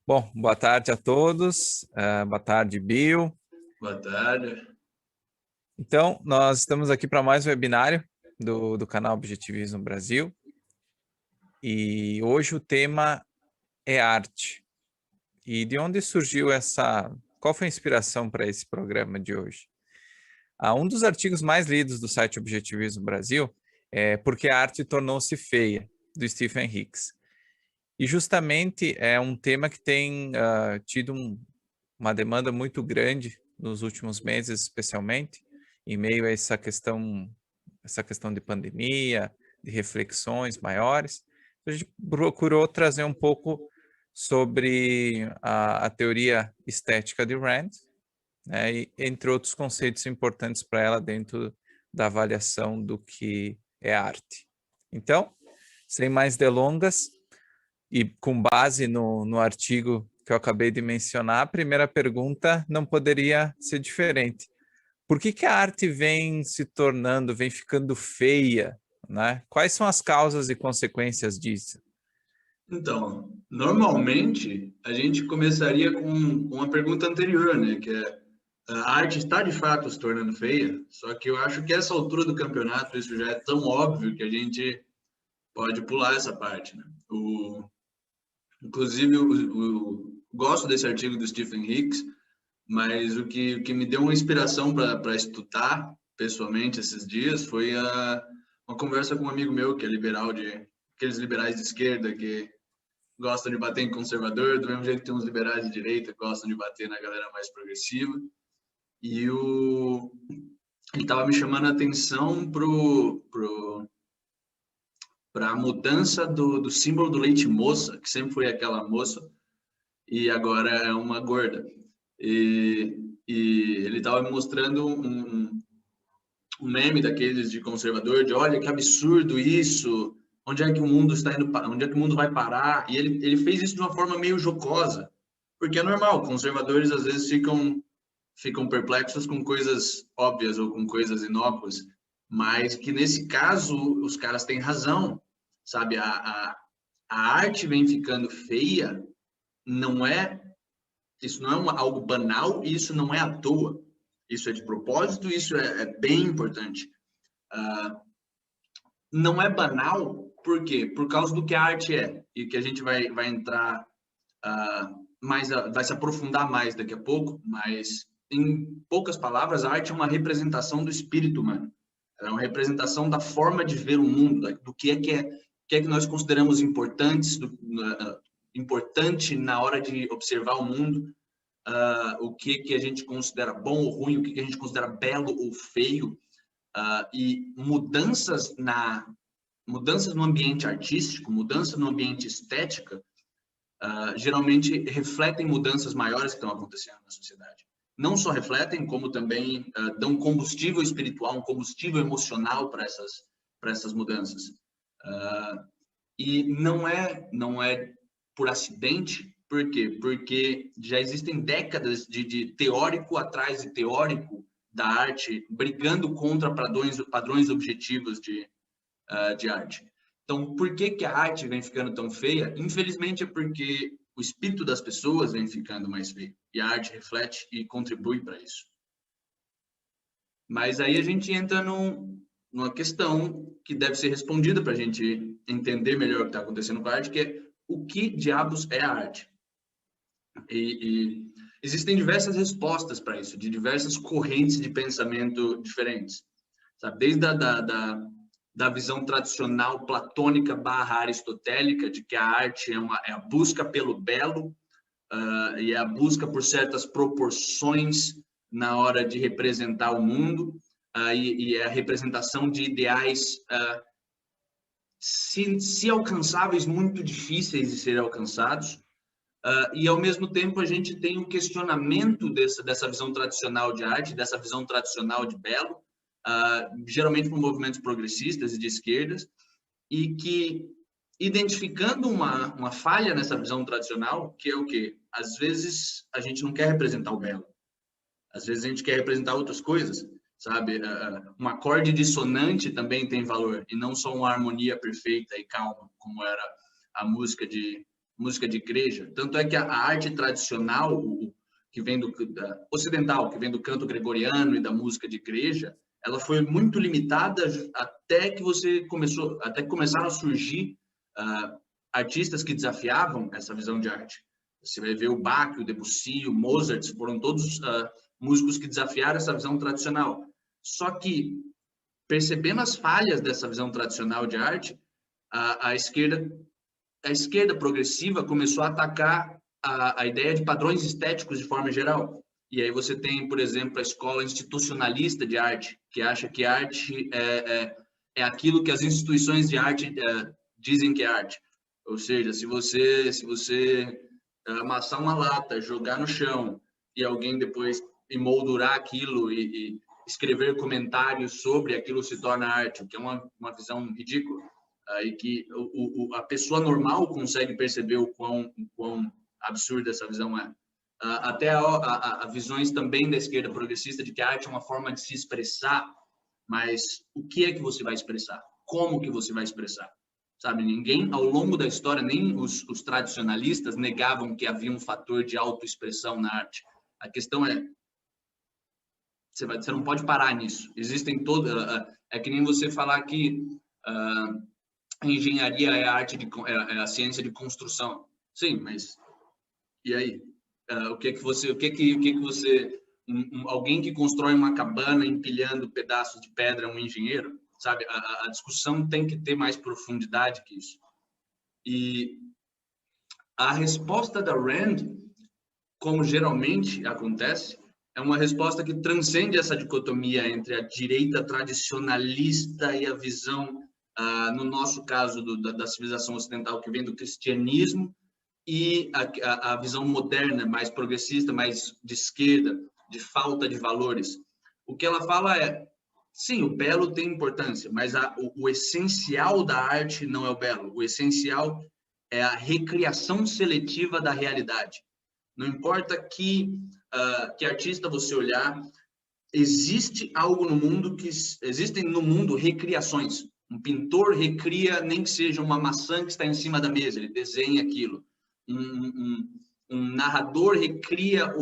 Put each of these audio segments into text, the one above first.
Bom, boa tarde a todos. Boa tarde, Bill. Boa tarde. Então, nós estamos aqui para mais um webinário do canal Objetivismo Brasil. E hoje o tema é arte. E de onde surgiu qual foi a inspiração para esse programa de hoje? Um dos artigos mais lidos do site Objetivismo Brasil é Porque a Arte Tornou-se Feia, do Stephen Hicks. E justamente é um tema que tem tido uma demanda muito grande nos últimos meses, especialmente, em meio a essa questão de pandemia, de reflexões maiores. A gente procurou trazer um pouco sobre a teoria estética de Rand, né, e, entre outros conceitos importantes para ela dentro da avaliação do que é arte. Então, sem mais delongas, e com base no artigo que eu acabei de mencionar, a primeira pergunta não poderia ser diferente. Por que a arte vem vem ficando feia, né? Quais são as causas e consequências disso? Então, normalmente a gente começaria com uma pergunta anterior, né? Que é a arte está de fato se tornando feia, só que eu acho que essa altura do campeonato isso já é tão óbvio que a gente pode pular essa parte, né? Inclusive, gosto desse artigo do Stephen Hicks, mas o que me deu uma inspiração para estudar pessoalmente esses dias foi uma conversa com um amigo meu que é liberal, aqueles liberais de esquerda que gostam de bater em conservador, do mesmo jeito que tem uns liberais de direita que gostam de bater na galera mais progressiva. E ele estava me chamando a atenção para a mudança do símbolo do leite moça, que sempre foi aquela moça, e agora é uma gorda. E ele estava me mostrando um meme daqueles de conservador, de olha que absurdo isso, onde é que o mundo está indo, onde é que o mundo vai parar? E ele fez isso de uma forma meio jocosa, porque é normal, conservadores às vezes ficam perplexos com coisas óbvias ou com coisas inócuas, mas que nesse caso os caras têm razão, sabe? A arte vem ficando feia, não é, isso não é algo banal e isso não é à toa. Isso é de propósito, isso é bem importante. Não é banal, por quê? Por causa do que a arte é, e que a gente vai entrar mais, vai se aprofundar mais daqui a pouco, mas em poucas palavras, a arte é uma representação do espírito humano. Ela é uma representação da forma de ver o mundo, do que nós consideramos importante na hora de observar o mundo, o que a gente considera bom ou ruim, o que a gente considera belo ou feio, e mudanças no ambiente artístico, mudança no ambiente estética, geralmente refletem mudanças maiores que estão acontecendo na sociedade. Não só refletem, como também dão combustível espiritual, um combustível emocional para essas mudanças. E não é por acidente. Por quê? Porque já existem décadas de teórico atrás de teórico da arte brigando contra padrões objetivos de arte. Então, por que a arte vem ficando tão feia? Infelizmente é porque o espírito das pessoas vem ficando mais feio. E a arte reflete e contribui para isso. Mas aí a gente entra numa questão que deve ser respondida para a gente entender melhor o que está acontecendo com a arte, que é o que diabos é a arte? E existem diversas respostas para isso, de diversas correntes de pensamento diferentes. Sabe? Desde da visão tradicional platônica / aristotélica, de que a arte é a busca pelo belo, e é a busca por certas proporções na hora de representar o mundo, e é a representação de ideais se alcançáveis, muito difíceis de serem alcançados, e ao mesmo tempo a gente tem um questionamento dessa visão tradicional de arte, dessa visão tradicional de belo, geralmente por movimentos progressistas e de esquerdas, e que identificando uma falha nessa visão tradicional, que é o quê? Às vezes a gente não quer representar o belo, às vezes a gente quer representar outras coisas, sabe? Um acorde dissonante também tem valor, e não só uma harmonia perfeita e calma, como era a música de música de igreja. Tanto é que a arte tradicional, que vem ocidental, que vem do canto gregoriano e da música de igreja, ela foi muito limitada até que começaram a surgir artistas que desafiavam essa visão de arte. Você vai ver o Bach, o Debussy, o Mozart, foram todos músicos que desafiaram essa visão tradicional. Só que, percebendo as falhas dessa visão tradicional de arte, a esquerda progressiva começou a atacar a ideia de padrões estéticos de forma geral. E aí você tem, por exemplo, a escola institucionalista de arte, que acha que arte é aquilo que as instituições de arte dizem que é arte. Ou seja, se você amassar uma lata, jogar no chão e alguém depois emoldurar aquilo e escrever comentários sobre aquilo se torna arte, o que é uma visão ridícula. E que a pessoa normal consegue perceber o quão absurda essa visão é. Até a visões também da esquerda progressista de que a arte é uma forma de se expressar, mas o que é que você vai expressar? Como que você vai expressar? Sabe, ninguém, ao longo da história, nem os tradicionalistas negavam que havia um fator de autoexpressão na arte. A questão é, você não pode parar nisso. Existem é que nem você falar que a engenharia é a arte é a ciência de construção. Sim, mas e aí? Alguém que constrói uma cabana empilhando pedaços de pedra é um engenheiro? Sabe? A discussão tem que ter mais profundidade que isso. E a resposta da Rand, como geralmente acontece, é uma resposta que transcende essa dicotomia entre a direita tradicionalista e a visão, no nosso caso, da civilização ocidental, que vem do cristianismo, e a visão moderna, mais progressista, mais de esquerda, de falta de valores. O que ela fala é, sim, o belo tem importância, mas o essencial da arte não é o belo. O essencial é a recriação seletiva da realidade. Não importa que artista você olhar, existem no mundo recriações. Um pintor recria, nem que seja uma maçã que está em cima da mesa, ele desenha aquilo. Um narrador recria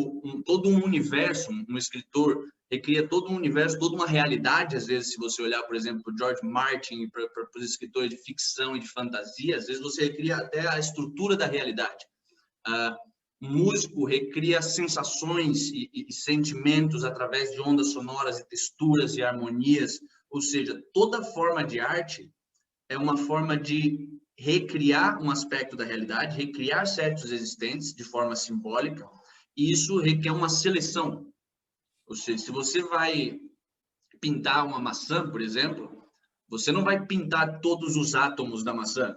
todo um universo, um escritor recria todo um universo, toda uma realidade. Às vezes, se você olhar, por exemplo, para o George Martin, para os escritores de ficção e de fantasia, às vezes você recria até a estrutura da realidade. Um músico recria sensações e sentimentos através de ondas sonoras e texturas e harmonias. Ou seja, toda forma de arte é uma forma de recriar um aspecto da realidade, recriar certos existentes de forma simbólica, e isso requer uma seleção. Ou seja, se você vai pintar uma maçã, por exemplo, você não vai pintar todos os átomos da maçã.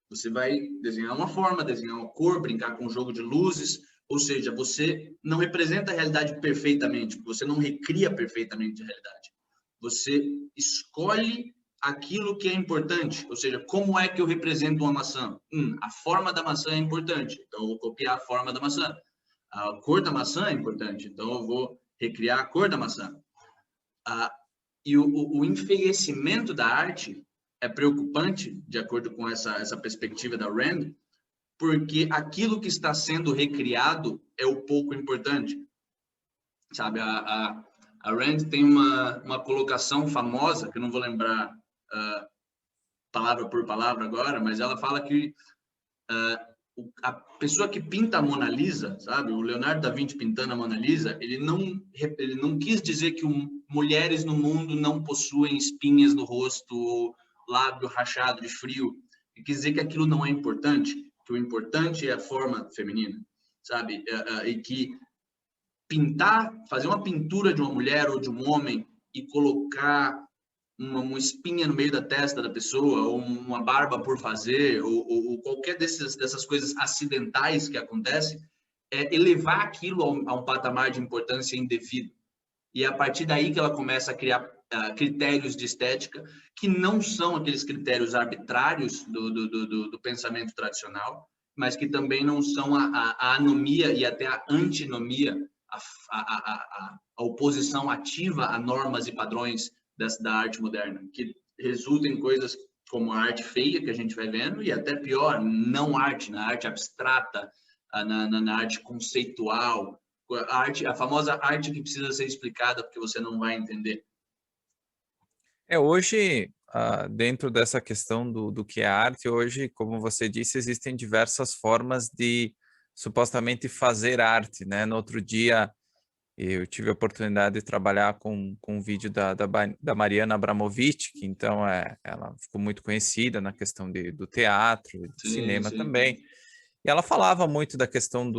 Você vai desenhar uma forma, desenhar uma cor, brincar com um jogo de luzes, ou seja, você não representa a realidade perfeitamente, você não recria perfeitamente a realidade. Você escolhe aquilo que é importante, ou seja, como é que eu represento uma maçã? A forma da maçã é importante, então eu vou copiar a forma da maçã. A cor da maçã é importante, então eu vou recriar a cor da maçã. E o envelhecimento da arte é preocupante, de acordo com essa perspectiva da Rand, porque aquilo que está sendo recriado é o pouco importante. Sabe, a Rand tem uma colocação famosa, que eu não vou lembrar palavra por palavra agora, mas ela fala que a pessoa que pinta a Mona Lisa, sabe, o Leonardo da Vinci pintando a Mona Lisa, ele não quis dizer que mulheres no mundo não possuem espinhas no rosto ou lábio rachado de frio. Ele quis dizer que aquilo não é importante, que o importante é a forma feminina, sabe, e que fazer uma pintura de uma mulher ou de um homem e colocar uma espinha no meio da testa da pessoa, ou uma barba por fazer, ou qualquer dessas coisas acidentais que acontecem, é elevar aquilo a um patamar de importância indevido. E é a partir daí que ela começa a criar critérios de estética que não são aqueles critérios arbitrários do pensamento tradicional, mas que também não são a anomia e até a antinomia, a oposição ativa a normas e padrões da arte moderna, que resulta em coisas como a arte feia que a gente vai vendo, e até pior, não arte, na arte abstrata, na arte conceitual, a famosa arte que precisa ser explicada porque você não vai entender. Hoje, dentro dessa questão do que é arte, hoje, como você disse, existem diversas formas de supostamente fazer arte, né? No outro dia, eu tive a oportunidade de trabalhar com um vídeo da Mariana Abramovic, que então ela ficou muito conhecida na questão do teatro, do Sim, cinema sim. também. E ela falava muito da questão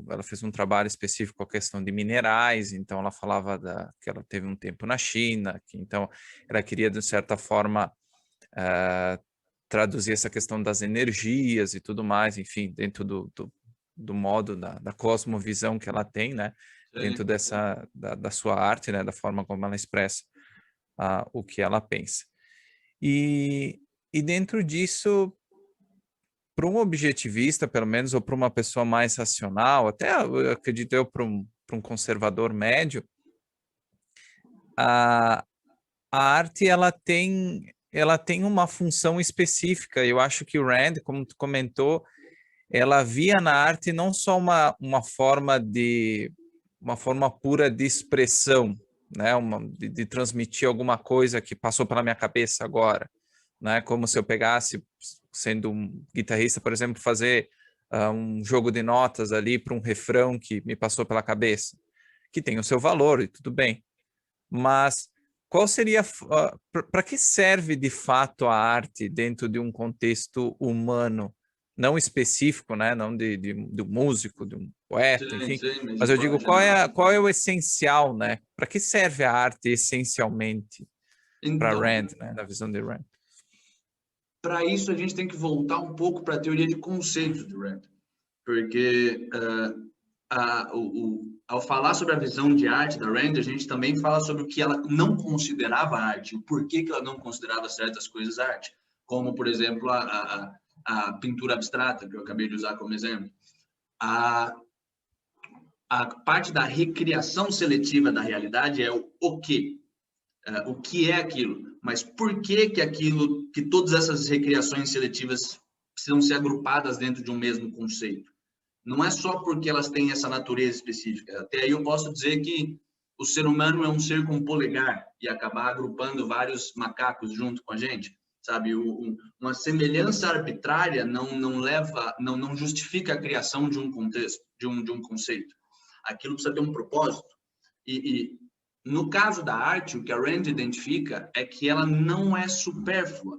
ela fez um trabalho específico com a questão de minerais, então ela falava que ela teve um tempo na China, que então ela queria, de certa forma, traduzir essa questão das energias e tudo mais, enfim, dentro do modo, da cosmovisão que ela tem, né? Dentro Sim. da sua arte, né? Da forma como ela expressa o que ela pensa. E dentro disso, para um objetivista, pelo menos, ou para uma pessoa mais racional, até eu acredito eu para um conservador médio, a, a arte ela tem uma função específica. Eu acho que o Rand, como tu comentou, ela via na arte não só uma forma pura de expressão, né? De transmitir alguma coisa que passou pela minha cabeça agora, né? Como se eu pegasse, sendo um guitarrista, por exemplo, fazer um jogo de notas ali para um refrão que me passou pela cabeça, que tem o seu valor e tudo bem. Mas qual seria, para que serve de fato a arte dentro de um contexto humano, não específico, né? Não do músico, de um poeta, Sim, enfim. sim, mas Mas de eu forma digo, geral. qual é o essencial, né? Para que serve a arte essencialmente para Então, Rand, né? Na visão de Rand. para isso, a gente tem que voltar um pouco para a teoria de conceitos de Rand. Porque ao falar sobre a visão de arte da Rand, a gente também fala sobre o que ela não considerava arte, o porquê que ela não considerava certas coisas arte. Como, por exemplo, a pintura abstrata, que eu acabei de usar como exemplo. A parte da recriação seletiva da realidade é o quê? O que é aquilo, mas por que que todas essas recriações seletivas precisam ser agrupadas dentro de um mesmo conceito? Não é só porque elas têm essa natureza específica. Até aí eu posso dizer que o ser humano é um ser com polegar e acabar agrupando vários macacos junto com a gente, sabe? Uma semelhança arbitrária não justifica a criação de um contexto, de um conceito. Aquilo precisa ter um propósito. E no caso da arte, o que a Rand identifica é que ela não é supérflua.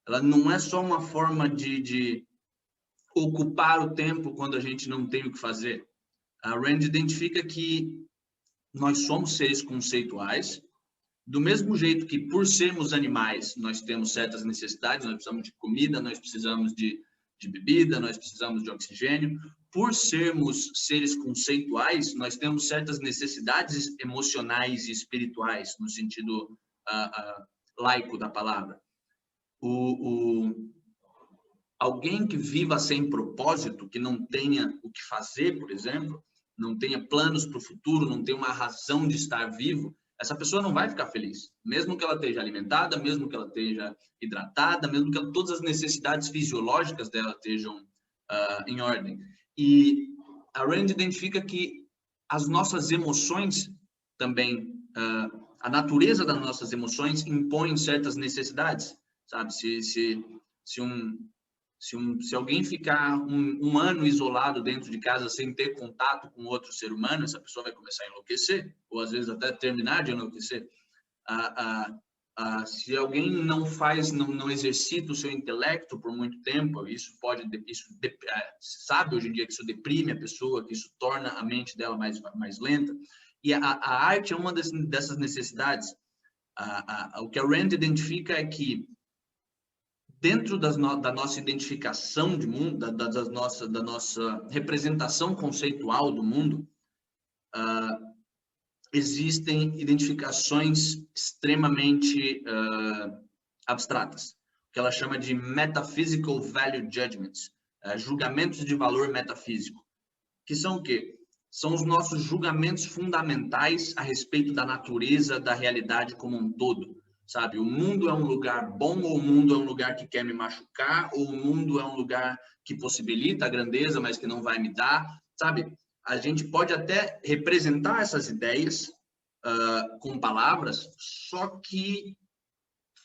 Ela não é só uma forma de ocupar o tempo quando a gente não tem o que fazer. A Rand identifica que nós somos seres conceituais, do mesmo jeito que, por sermos animais, nós temos certas necessidades, nós precisamos de comida, nós precisamos de bebida, nós precisamos de oxigênio. Por sermos seres conceituais, nós temos certas necessidades emocionais e espirituais, no sentido laico da palavra. Alguém que viva sem propósito, que não tenha o que fazer, por exemplo, não tenha planos para o futuro, não tenha uma razão de estar vivo, essa pessoa não vai ficar feliz. Mesmo que ela esteja alimentada, mesmo que ela esteja hidratada, mesmo que todas as necessidades fisiológicas dela estejam em ordem. E a Rand identifica que as nossas emoções também, a natureza das nossas emoções impõe certas necessidades, sabe? Se alguém ficar um ano isolado dentro de casa sem ter contato com outro ser humano, essa pessoa vai começar a enlouquecer, ou às vezes até terminar de enlouquecer. Se alguém não exercita o seu intelecto por muito tempo, sabe hoje em dia que isso deprime a pessoa, que isso torna a mente dela mais lenta. E a arte é uma dessas necessidades. O que a Rand identifica é que dentro da nossa identificação de mundo, da nossa representação conceitual do mundo, existem identificações extremamente abstratas, que ela chama de metaphysical value judgments, julgamentos de valor metafísico, que são o quê? São os nossos julgamentos fundamentais a respeito da natureza da realidade como um todo. sabe? O mundo é um lugar bom ou o mundo é um lugar que quer me machucar ou o mundo é um lugar que possibilita a grandeza, mas que não vai me dar, sabe? A gente pode até representar essas ideias com palavras, só que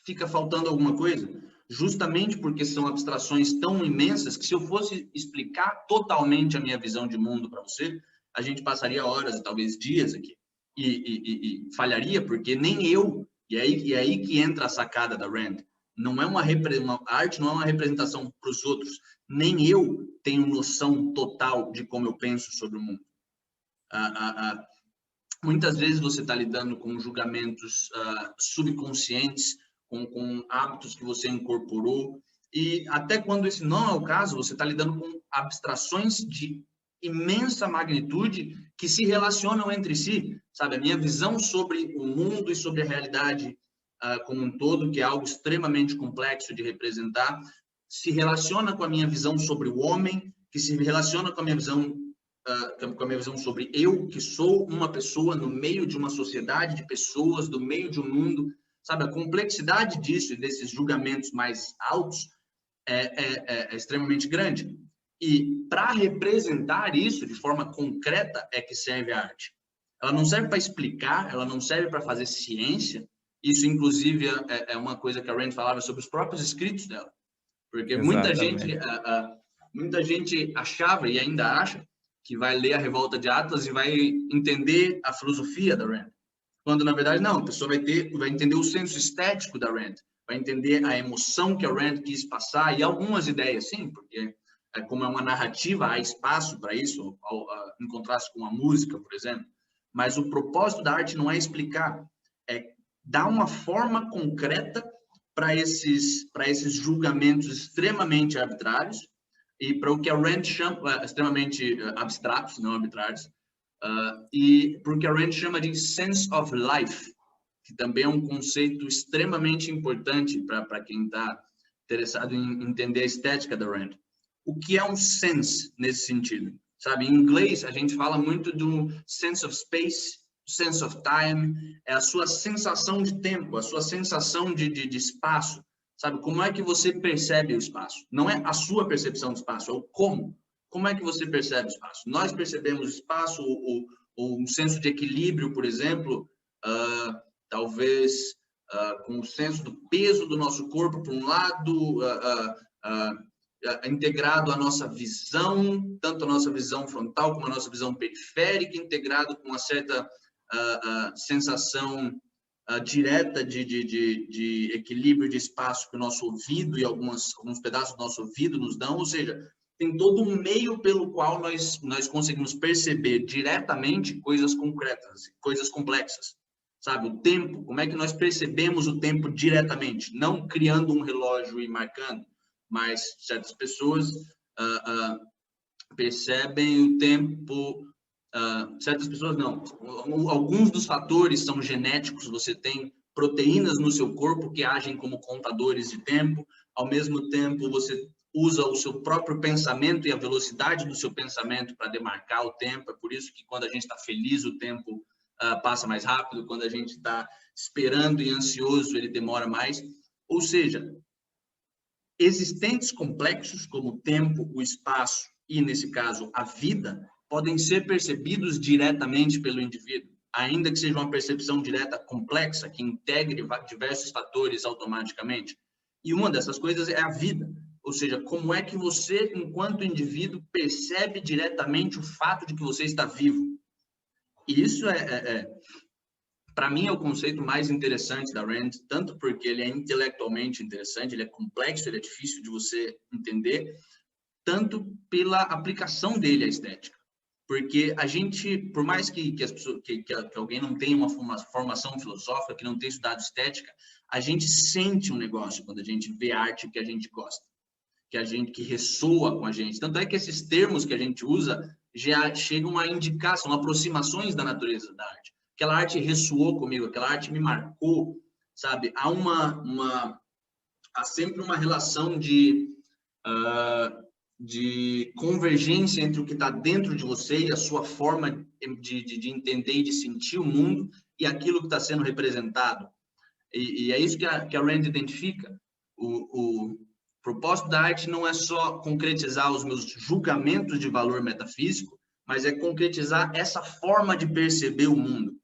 fica faltando alguma coisa, justamente porque são abstrações tão imensas que se eu fosse explicar totalmente a minha visão de mundo para você, a gente passaria horas, talvez dias aqui, e falharia, porque nem eu, e aí que entra a sacada da Rand, não é a arte não é uma representação para os outros, nem eu tenho noção total de como eu penso sobre o mundo. Muitas vezes você está lidando com julgamentos subconscientes, com hábitos que você incorporou, e até quando esse não é o caso, você está lidando com abstrações de imensa magnitude que se relacionam entre si, sabe? A minha visão sobre o mundo e sobre a realidade como um todo, que é algo extremamente complexo de representar, se relaciona com a minha visão sobre o homem, que se relaciona com a minha visão sobre eu, que sou uma pessoa no meio de uma sociedade de pessoas, no meio de um mundo, sabe? A complexidade disso e desses julgamentos mais altos é extremamente grande. E para representar isso de forma concreta é que serve a arte. Ela não serve para explicar, ela não serve para fazer ciência. Isso, inclusive, é uma coisa que a Rand falava sobre os próprios escritos dela. Porque muita gente achava e ainda acha que vai ler a Revolta de Atlas e vai entender a filosofia da Rand. Quando, na verdade, não, a pessoa vai entender o senso estético da Rand, vai entender a emoção que a Rand quis passar e algumas ideias, sim, porque como é uma narrativa, há espaço para isso, em contraste com a música, por exemplo. Mas o propósito da arte não é explicar, é dar uma forma concreta para esses julgamentos extremamente arbitrários e para o que a Rand chama, extremamente abstratos, não arbitrários, e porque a Rand chama de sense of life, que também é um conceito extremamente importante para quem está interessado em entender a estética da Rand. O que é um sense nesse sentido? Sabe, em inglês a gente fala muito do sense of space, sense of time, é a sua sensação de tempo, a sua sensação de espaço. Sabe, como é que você percebe o espaço? Não é a sua percepção do espaço, é o como. Como é que você percebe o espaço? Nós percebemos o espaço, ou um senso de equilíbrio, por exemplo, talvez com o senso do peso do nosso corpo, por um lado, integrado à nossa visão, tanto a nossa visão frontal como a nossa visão periférica, integrado com uma certa sensação direta de equilíbrio de espaço que o nosso ouvido e alguns pedaços do nosso ouvido nos dão, ou seja, tem todo um meio pelo qual nós conseguimos perceber diretamente coisas concretas, coisas complexas, sabe? O tempo, como é que nós percebemos o tempo diretamente, não criando um relógio e marcando, mas certas pessoas percebem o tempo, certas pessoas não. Alguns dos fatores são genéticos, você tem proteínas no seu corpo que agem como contadores de tempo, ao mesmo tempo você usa o seu próprio pensamento e a velocidade do seu pensamento para demarcar o tempo, é por isso que quando a gente está feliz o tempo passa mais rápido, quando a gente está esperando e ansioso ele demora mais, ou seja, existentes complexos como o tempo, o espaço e, nesse caso, a vida, podem ser percebidos diretamente pelo indivíduo, ainda que seja uma percepção direta complexa, que integre diversos fatores automaticamente. E uma dessas coisas é a vida, ou seja, como é que você, enquanto indivíduo, percebe diretamente o fato de que você está vivo. E isso para mim, é o conceito mais interessante da Rand, tanto porque ele é intelectualmente interessante, ele é complexo, ele é difícil de você entender, tanto pela aplicação dele à estética. Porque a gente, por mais que alguém não tenha uma formação filosófica, que não tenha estudado estética, a gente sente um negócio quando a gente vê arte que a gente gosta, que ressoa com a gente. Tanto é que esses termos que a gente usa já chegam a indicar, são aproximações da natureza da arte. Aquela arte ressoou comigo, aquela arte me marcou, sabe? Há sempre uma relação de convergência entre o que está dentro de você e a sua forma de entender e de sentir o mundo e aquilo que está sendo representado. E é isso que a Rand identifica. O propósito da arte não é só concretizar os meus julgamentos de valor metafísico, mas é concretizar essa forma de perceber o mundo,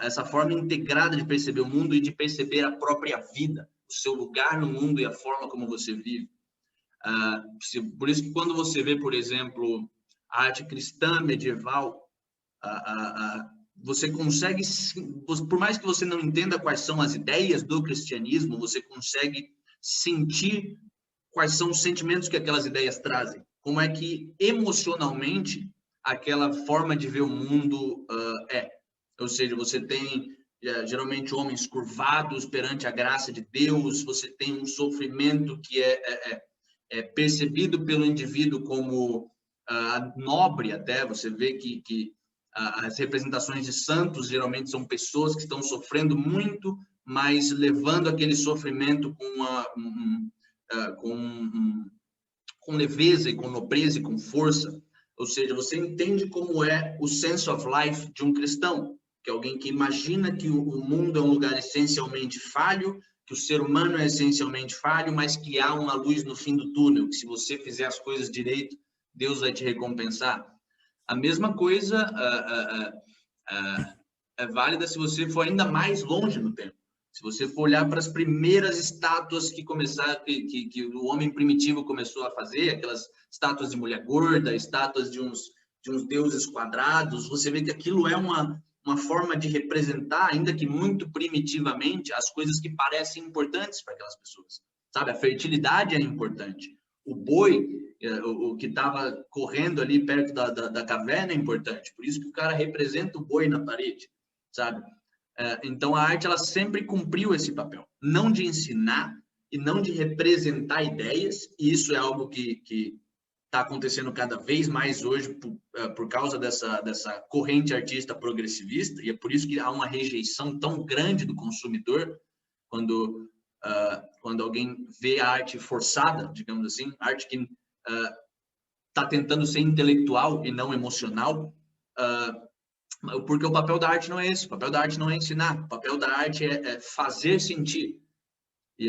essa forma integrada de perceber o mundo e de perceber a própria vida, o seu lugar no mundo e a forma como você vive. Por isso que quando você vê, por exemplo, a arte cristã medieval, você consegue, por mais que você não entenda quais são as ideias do cristianismo, você consegue sentir quais são os sentimentos que aquelas ideias trazem. Como é que emocionalmente aquela forma de ver o mundo é. Ou seja, você tem geralmente homens curvados perante a graça de Deus, você tem um sofrimento que é percebido pelo indivíduo como nobre até, você vê que as representações de santos geralmente são pessoas que estão sofrendo muito, mas levando aquele sofrimento com leveza e com nobreza e com força. Ou seja, você entende como é o sense of life de um cristão, que é alguém que imagina que o mundo é um lugar essencialmente falho, que o ser humano é essencialmente falho, mas que há uma luz no fim do túnel, que se você fizer as coisas direito, Deus vai te recompensar. A mesma coisa é válida se você for ainda mais longe no tempo. Se você for olhar para as primeiras estátuas que o homem primitivo começou a fazer, aquelas estátuas de mulher gorda, estátuas de uns deuses quadrados, você vê que aquilo é uma forma de representar, ainda que muito primitivamente, as coisas que parecem importantes para aquelas pessoas. Sabe, a fertilidade é importante. O boi, o que estava correndo ali perto da caverna é importante. Por isso que o cara representa o boi na parede, sabe? Então, a arte ela sempre cumpriu esse papel, não de ensinar e não de representar ideias, e isso é algo que está acontecendo cada vez mais hoje por causa dessa corrente artista progressivista, e é por isso que há uma rejeição tão grande do consumidor quando alguém vê a arte forçada, digamos assim, arte que está tentando ser intelectual e não emocional, porque o papel da arte não é esse, o papel da arte não é ensinar, o papel da arte é fazer sentir. E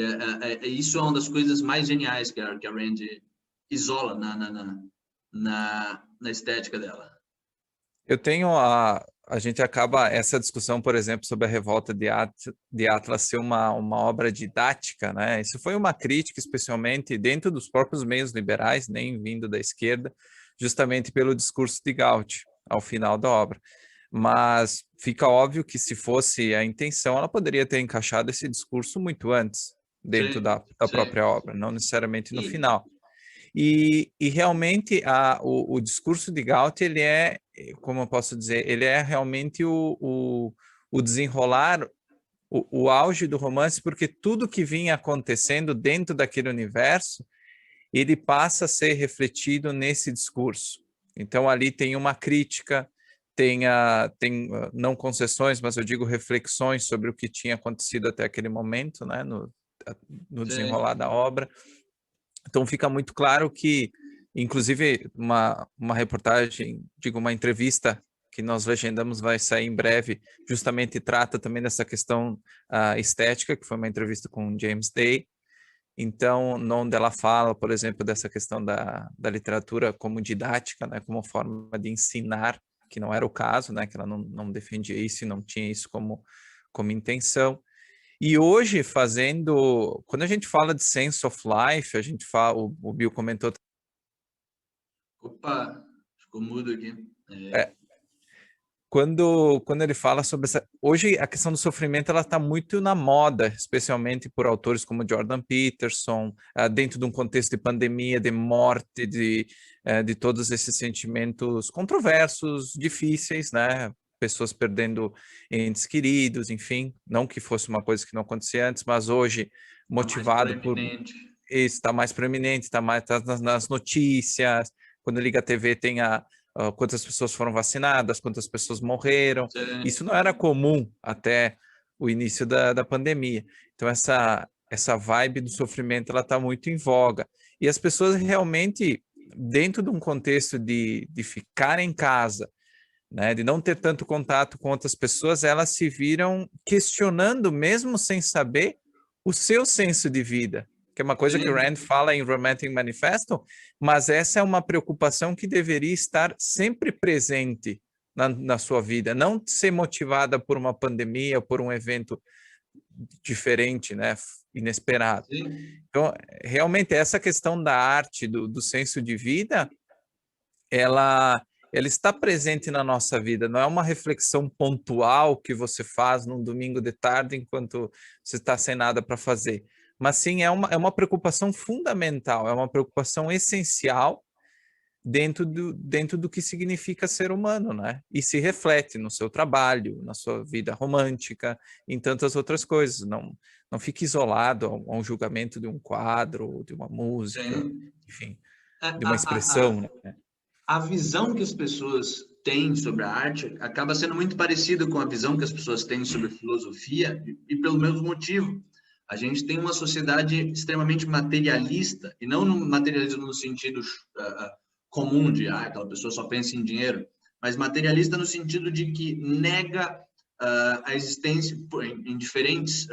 isso é uma das coisas mais geniais que a Rand isola na estética dela. Eu tenho a gente acaba essa discussão, por exemplo, sobre a revolta de Atlas ser uma obra didática, né? Isso foi uma crítica, especialmente dentro dos próprios meios liberais, nem vindo da esquerda, justamente pelo discurso de Gauch ao final da obra. Mas fica óbvio que se fosse a intenção, ela poderia ter encaixado esse discurso muito antes, dentro da própria obra, não necessariamente no final. E realmente o discurso de Gauch, ele é, como eu posso dizer, ele é realmente o desenrolar, o auge do romance, porque tudo que vinha acontecendo dentro daquele universo, ele passa a ser refletido nesse discurso. Então ali tem uma crítica, tem não concessões, mas eu digo reflexões sobre o que tinha acontecido até aquele momento, né, no desenrolar da obra. Então fica muito claro que, inclusive, uma reportagem, uma entrevista que nós legendamos vai sair em breve, justamente trata também dessa questão estética, que foi uma entrevista com James Day. Então, onde ela fala, por exemplo, dessa questão da literatura como didática, né, como forma de ensinar, que não era o caso, né, que ela não defendia isso e não tinha isso como intenção. E hoje, quando a gente fala de sense of life, a gente fala, o Bill comentou. Opa, ficou mudo aqui. Quando ele fala sobre essa... Hoje, a questão do sofrimento, ela está muito na moda, especialmente por autores como Jordan Peterson, dentro de um contexto de pandemia, de morte, de todos esses sentimentos controversos, difíceis, né? Pessoas perdendo entes queridos, enfim, não que fosse uma coisa que não acontecia antes, mas hoje, motivado por... Está mais preeminente, está nas notícias, quando liga a TV tem quantas pessoas foram vacinadas, quantas pessoas morreram. Sim. Isso não era comum até o início da pandemia. Então, essa vibe do sofrimento, ela está muito em voga. E as pessoas realmente, dentro de um contexto de ficar em casa, né, de não ter tanto contato com outras pessoas, elas se viram questionando, mesmo sem saber, o seu senso de vida, que é uma coisa que o Rand fala em Romantic Manifesto, mas essa é uma preocupação que deveria estar sempre presente na sua vida, não ser motivada por uma pandemia, por um evento diferente, né, inesperado. Sim. Então, realmente, essa questão da arte, do senso de vida, ela está presente na nossa vida, não é uma reflexão pontual que você faz num domingo de tarde enquanto você está sem nada para fazer, mas sim é uma preocupação fundamental, é uma preocupação essencial dentro do que significa ser humano, né? E se reflete no seu trabalho, na sua vida romântica, em tantas outras coisas. Não fique isolado a um julgamento de um quadro, de uma música, Sim. enfim, A, de uma a, a, expressão, né? a visão que as pessoas têm sobre a arte acaba sendo muito parecida com a visão que as pessoas têm sobre filosofia, e pelo mesmo motivo. A gente tem uma sociedade extremamente materialista, e não no materialismo no sentido comum de aquela pessoa só pensa em dinheiro, mas materialista no sentido de que nega a existência, em diferentes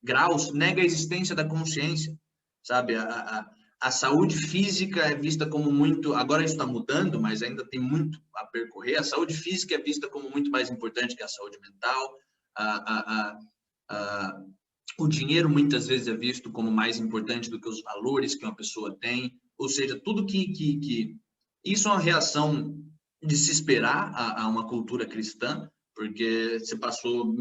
graus, nega a existência da consciência, sabe? A saúde física é vista como muito, agora isso está mudando, mas ainda tem muito a percorrer. A saúde física é vista como muito mais importante que a saúde mental. O dinheiro muitas vezes é visto como mais importante do que os valores que uma pessoa tem. Ou seja, tudo que isso é uma reação de se esperar a uma cultura cristã, porque você passou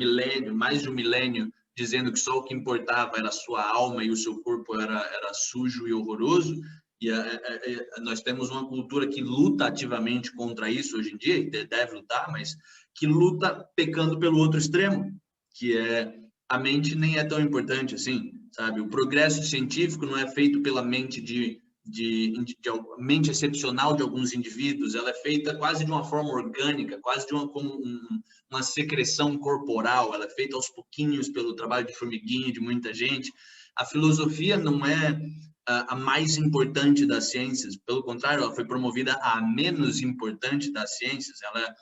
mais de um milênio dizendo que só o que importava era a sua alma e o seu corpo era sujo e horroroso, e nós temos uma cultura que luta ativamente contra isso hoje em dia, e deve lutar, mas que luta pecando pelo outro extremo, que é a mente nem é tão importante assim, sabe? O progresso científico não é feito pela mente de mente excepcional de alguns indivíduos, ela é feita quase de uma forma orgânica, quase de uma secreção corporal, ela é feita aos pouquinhos pelo trabalho de formiguinha de muita gente. A filosofia não é a mais importante das ciências, pelo contrário, ela foi promovida a menos importante das ciências. Ela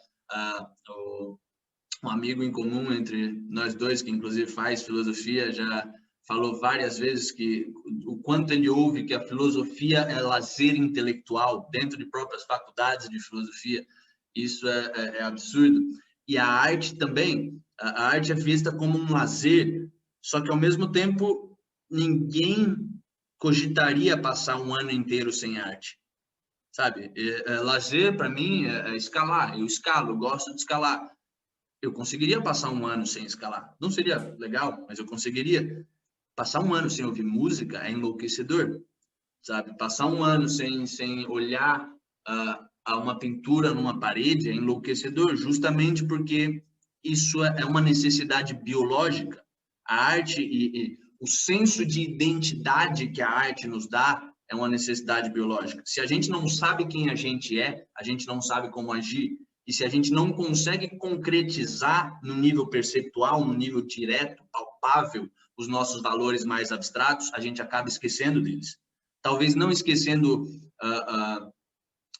um amigo em comum entre nós dois, que inclusive faz filosofia, já falou várias vezes que o quanto ele ouve que a filosofia é lazer intelectual dentro de próprias faculdades de filosofia. Isso é absurdo. E a arte também, a arte é vista como um lazer, só que ao mesmo tempo ninguém cogitaria passar um ano inteiro sem arte, sabe? Lazer para mim é escalar, eu escalo, eu gosto de escalar. Eu conseguiria passar um ano sem escalar. Não seria legal, mas eu conseguiria. Passar um ano sem ouvir música é enlouquecedor, sabe? Passar um ano sem olhar a uma pintura numa parede é enlouquecedor, justamente porque isso é uma necessidade biológica. A arte e o senso de identidade que a arte nos dá é uma necessidade biológica. Se a gente não sabe quem a gente é, a gente não sabe como agir. E se a gente não consegue concretizar no nível perceptual, no nível direto, palpável, os nossos valores mais abstratos, a gente acaba esquecendo deles. Talvez não esquecendo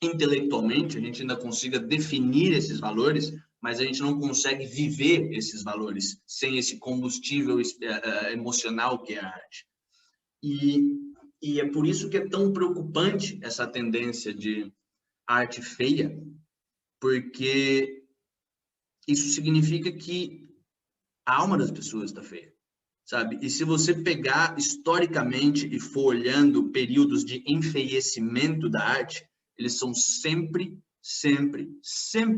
intelectualmente, a gente ainda consiga definir esses valores, mas a gente não consegue viver esses valores sem esse combustível emocional que é a arte. E é por isso que é tão preocupante essa tendência de arte feia, porque isso significa que a alma das pessoas está feia, sabe? E se você pegar historicamente e for olhando períodos de enfeiecimento da arte, eles são sempre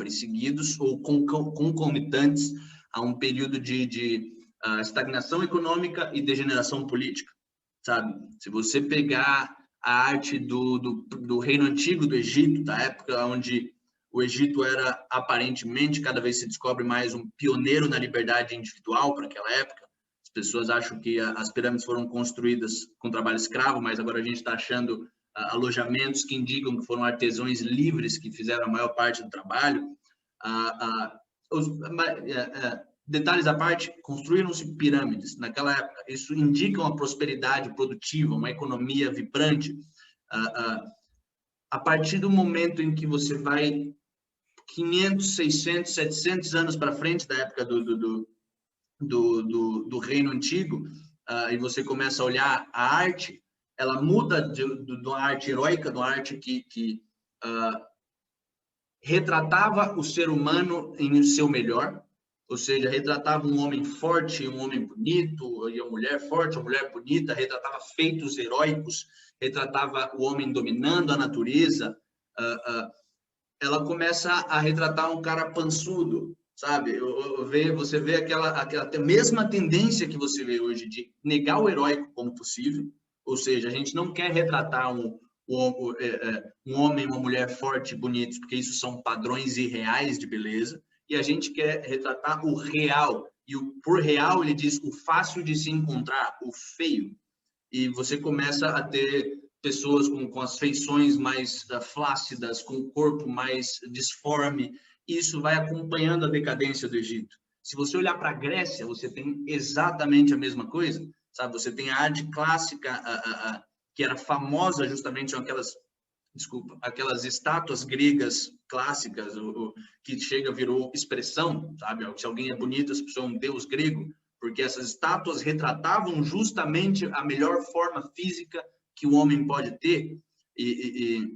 seguidos ou concomitantes a um período de estagnação econômica e degeneração política, sabe? Se você pegar a arte do Reino Antigo do Egito, da época onde o Egito era aparentemente, cada vez se descobre mais, um pioneiro na liberdade individual para aquela época. As pessoas acham que as pirâmides foram construídas com trabalho escravo, mas agora a gente está achando alojamentos que indicam que foram artesãos livres que fizeram a maior parte do trabalho. Detalhes à parte, construíram-se pirâmides naquela época. Isso indica uma prosperidade produtiva, uma economia vibrante. A partir do momento em que você vai 500, 600, 700 anos para frente da época do Reino Antigo, e você começa a olhar a arte, ela muda de uma arte heróica, de uma arte que retratava o ser humano em seu melhor, ou seja, retratava um homem forte, um homem bonito, e a mulher forte, a mulher bonita, retratava feitos heróicos, retratava o homem dominando a natureza. Ela começa a retratar um cara pançudo, sabe? Você vê aquela mesma tendência que você vê hoje de negar o heróico como possível, ou seja, a gente não quer retratar um homem e uma mulher forte e bonitos, porque isso são padrões irreais de beleza, e a gente quer retratar o real, e por real ele diz o fácil de se encontrar, o feio, e você começa a ter pessoas com as feições mais flácidas, com o corpo mais disforme, e isso vai acompanhando a decadência do Egito. Se você olhar para a Grécia, você tem exatamente a mesma coisa, sabe? Você tem a arte clássica, que era famosa justamente, são aquelas estátuas gregas clássicas, que virou expressão, sabe? Se alguém é bonito, as pessoas são um deus grego, porque essas estátuas retratavam justamente a melhor forma física que o homem pode ter, e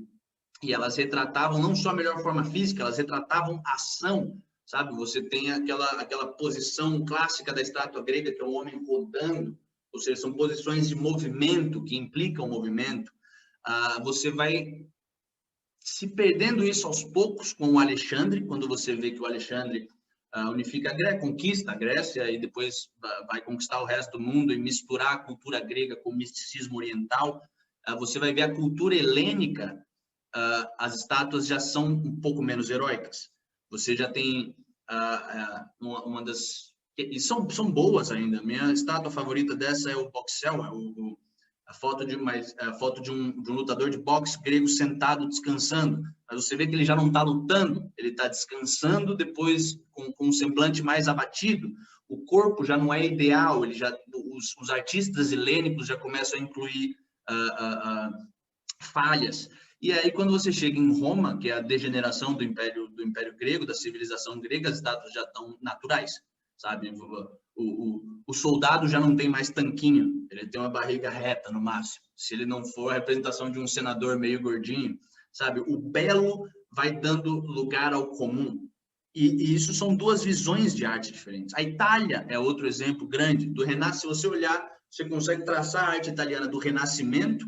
elas retratavam não só a melhor forma física, elas retratavam ação, sabe? Você tem aquela posição clássica da estátua grega, que é o homem rodando, ou seja, são posições de movimento, que implicam movimento. Você vai se perdendo isso aos poucos com o Alexandre, quando você vê que o Alexandre unifica a Grécia, conquista a Grécia e depois vai conquistar o resto do mundo e misturar a cultura grega com o misticismo oriental. Você vai ver a cultura helênica, as estátuas já são um pouco menos heróicas. Você já tem uma das... E são boas ainda. Minha estátua favorita dessa é o Boxel, a foto de um lutador de boxe grego sentado descansando. Mas você vê que ele já não está lutando, ele está descansando depois com um semblante mais abatido. O corpo já não é ideal, os artistas helênicos já começam a incluir falhas. E aí, quando você chega em Roma, que é a degeneração do Império Grego, da civilização grega, as estátuas já estão naturais, sabe? O soldado já não tem mais tanquinho, ele tem uma barriga reta no máximo. Se ele não for a representação de um senador meio gordinho, sabe? O belo vai dando lugar ao comum. E isso são duas visões de arte diferentes. A Itália é outro exemplo grande do Renascimento. Se você olhar, você consegue traçar a arte italiana do Renascimento,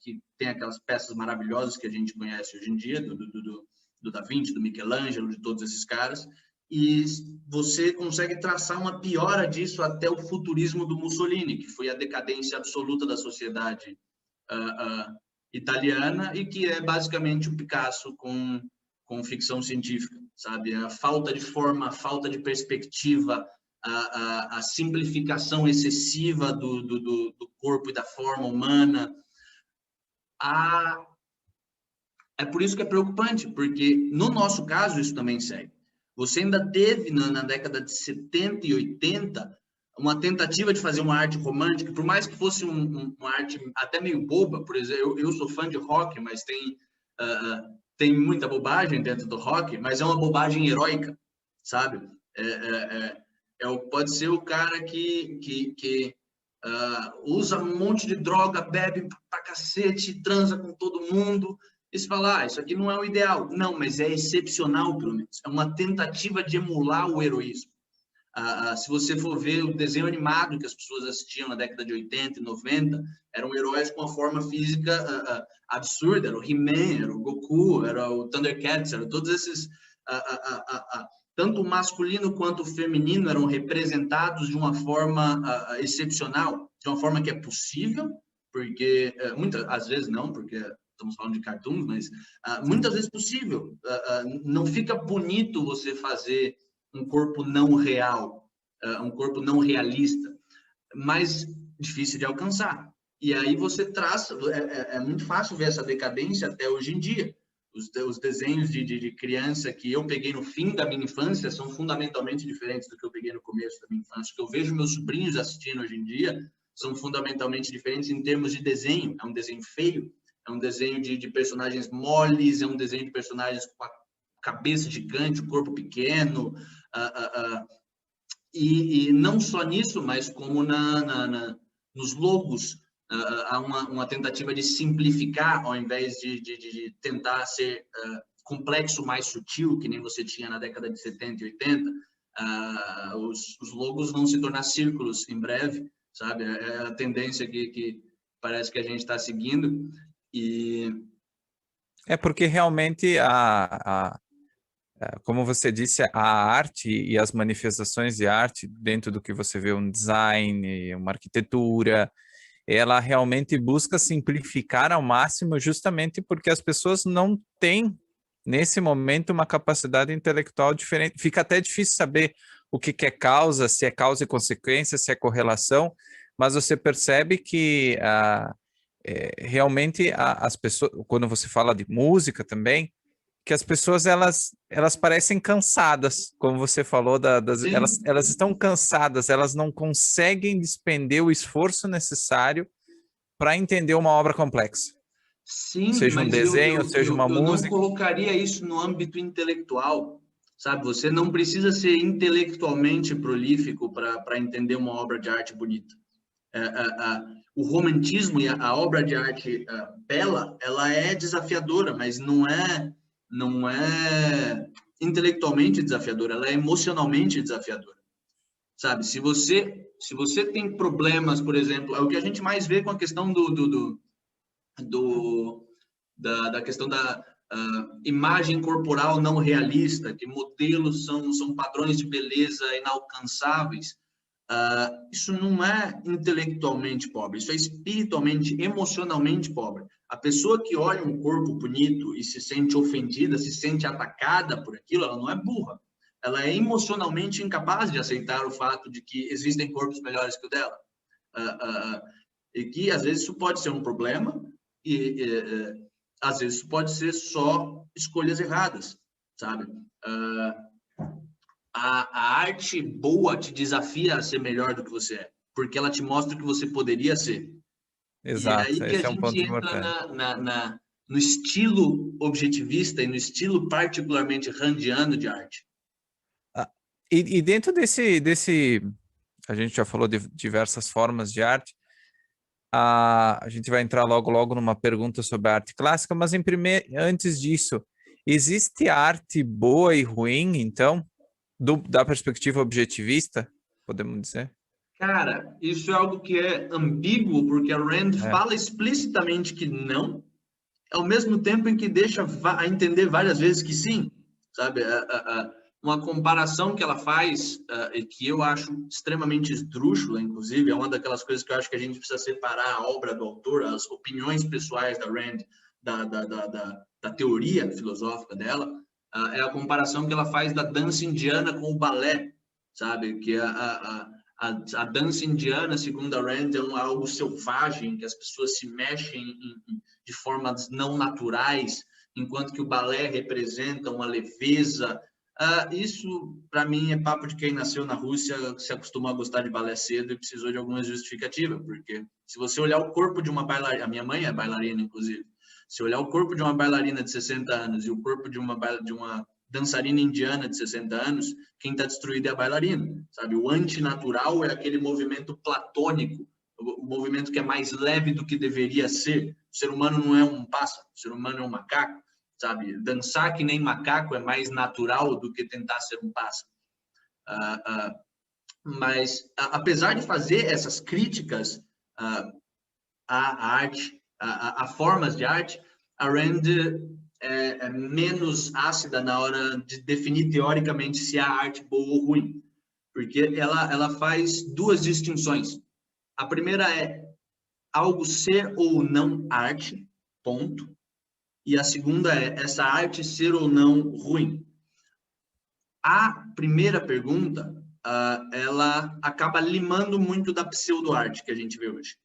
que tem aquelas peças maravilhosas que a gente conhece hoje em dia, do Da Vinci, do Michelangelo, de todos esses caras, e você consegue traçar uma piora disso até o futurismo do Mussolini, que foi a decadência absoluta da sociedade italiana, e que é basicamente o Picasso com ficção científica, sabe? A falta de forma, a falta de perspectiva, a simplificação excessiva do corpo e da forma humana. É por isso que é preocupante, porque no nosso caso isso também segue. Você ainda teve, na década de 70 e 80, uma tentativa de fazer uma arte romântica, por mais que fosse uma arte até meio boba. Por exemplo, eu sou fã de rock, mas tem muita bobagem dentro do rock, mas é uma bobagem heróica, sabe? Pode ser o cara que usa um monte de droga, bebe pra cacete, transa com todo mundo. E você fala, isso aqui não é o ideal. Não, mas é excepcional, pelo menos. É uma tentativa de emular o heroísmo. Se você for ver o desenho animado que as pessoas assistiam na década de 80 e 90, eram heróis com uma forma física absurda. Era o He-Man, era o Goku, era o Thundercats, eram todos esses... tanto o masculino quanto o feminino eram representados de uma forma excepcional, de uma forma que é possível, porque às vezes não, porque estamos falando de cartoons, mas muitas vezes possível. Não fica bonito você fazer um corpo não real, um corpo não realista, mas difícil de alcançar. E aí você traça, é muito fácil ver essa decadência até hoje em dia. Os desenhos de criança que eu peguei no fim da minha infância são fundamentalmente diferentes do que eu peguei no começo da minha infância. O que eu vejo meus sobrinhos assistindo hoje em dia são fundamentalmente diferentes em termos de desenho. É um desenho feio, é um desenho de personagens moles, é um desenho de personagens com cabeça gigante, o corpo pequeno, e não só nisso, mas como nos logos, há uma tentativa de simplificar, ao invés de tentar ser complexo, mais sutil, que nem você tinha na década de 70 e 80. Os logos vão se tornar círculos em breve, sabe? É a tendência que parece que a gente está seguindo. E É porque realmente, como você disse, a arte e as manifestações de arte, dentro do que você vê, um design, uma arquitetura, ela realmente busca simplificar ao máximo, justamente porque as pessoas não têm, nesse momento, uma capacidade intelectual diferente. Fica até difícil saber o que é causa, se é causa e consequência, se é correlação, mas você percebe que realmente as pessoas, quando você fala de música também, que as pessoas elas parecem cansadas, como você falou, elas estão cansadas, elas não conseguem despender o esforço necessário para entender uma obra complexa. Sim, Seja um mas desenho, seja uma eu não música. colocaria isso no âmbito intelectual, sabe? Você não precisa ser intelectualmente prolífico para entender uma obra de arte bonita. O romantismo e a obra de arte bela, ela é desafiadora, mas não é intelectualmente desafiadora, ela é emocionalmente desafiadora, sabe? Se você tem problemas, por exemplo, é o que a gente mais vê com a questão da questão da imagem corporal não realista, que modelos são padrões de beleza inalcançáveis. Isso não é intelectualmente pobre, isso é espiritualmente, emocionalmente pobre. A pessoa que olha um corpo bonito e se sente ofendida, se sente atacada por aquilo, ela não é burra. Ela é emocionalmente incapaz de aceitar o fato de que existem corpos melhores que o dela. E que, às vezes, isso pode ser um problema e às vezes, isso pode ser só escolhas erradas, sabe? A arte boa te desafia a ser melhor do que você é, porque ela te mostra o que você poderia ser. E é Exato, aí que a esse é um gente ponto entra importante. no estilo objetivista e no estilo particularmente randiano de arte. E dentro desse, a gente já falou de diversas formas de arte, a gente vai entrar logo numa pergunta sobre a arte clássica, mas antes disso, existe arte boa e ruim, então, da perspectiva objetivista, podemos dizer? Cara, isso é algo que é ambíguo, porque a Rand É. fala explicitamente que não, ao mesmo tempo em que deixa a entender várias vezes que sim, sabe? Uma comparação que ela faz, e que eu acho extremamente esdrúxula, inclusive, é uma daquelas coisas que eu acho que a gente precisa separar a obra do autor, as opiniões pessoais da Rand, da teoria filosófica dela, é a comparação que ela faz da dança indiana com o balé, sabe? Que a dança indiana, segundo a Rand, é algo selvagem, que as pessoas se mexem de formas não naturais, enquanto que o balé representa uma leveza. Isso, para mim, é papo de quem nasceu na Rússia, se acostumou a gostar de balé cedo e precisou de alguma justificativa, porque se você olhar o corpo de uma bailarina, a minha mãe é bailarina, inclusive, se olhar o corpo de uma bailarina de 60 anos e o corpo de uma dançarina indiana de 60 anos, quem está destruído é a bailarina, sabe? O antinatural é aquele movimento platônico, o movimento que é mais leve do que deveria ser. O ser humano não é um pássaro, o ser humano é um macaco, sabe? Dançar que nem macaco é mais natural do que tentar ser um pássaro. Mas, apesar de fazer essas críticas à arte, a formas de arte, a Rand é menos ácida na hora de definir teoricamente se há arte boa ou ruim, porque ela faz duas distinções. A primeira é algo ser ou não arte, ponto. E a segunda é essa arte ser ou não ruim. A primeira pergunta, ela acaba limando muito da pseudo-arte que a gente vê hoje,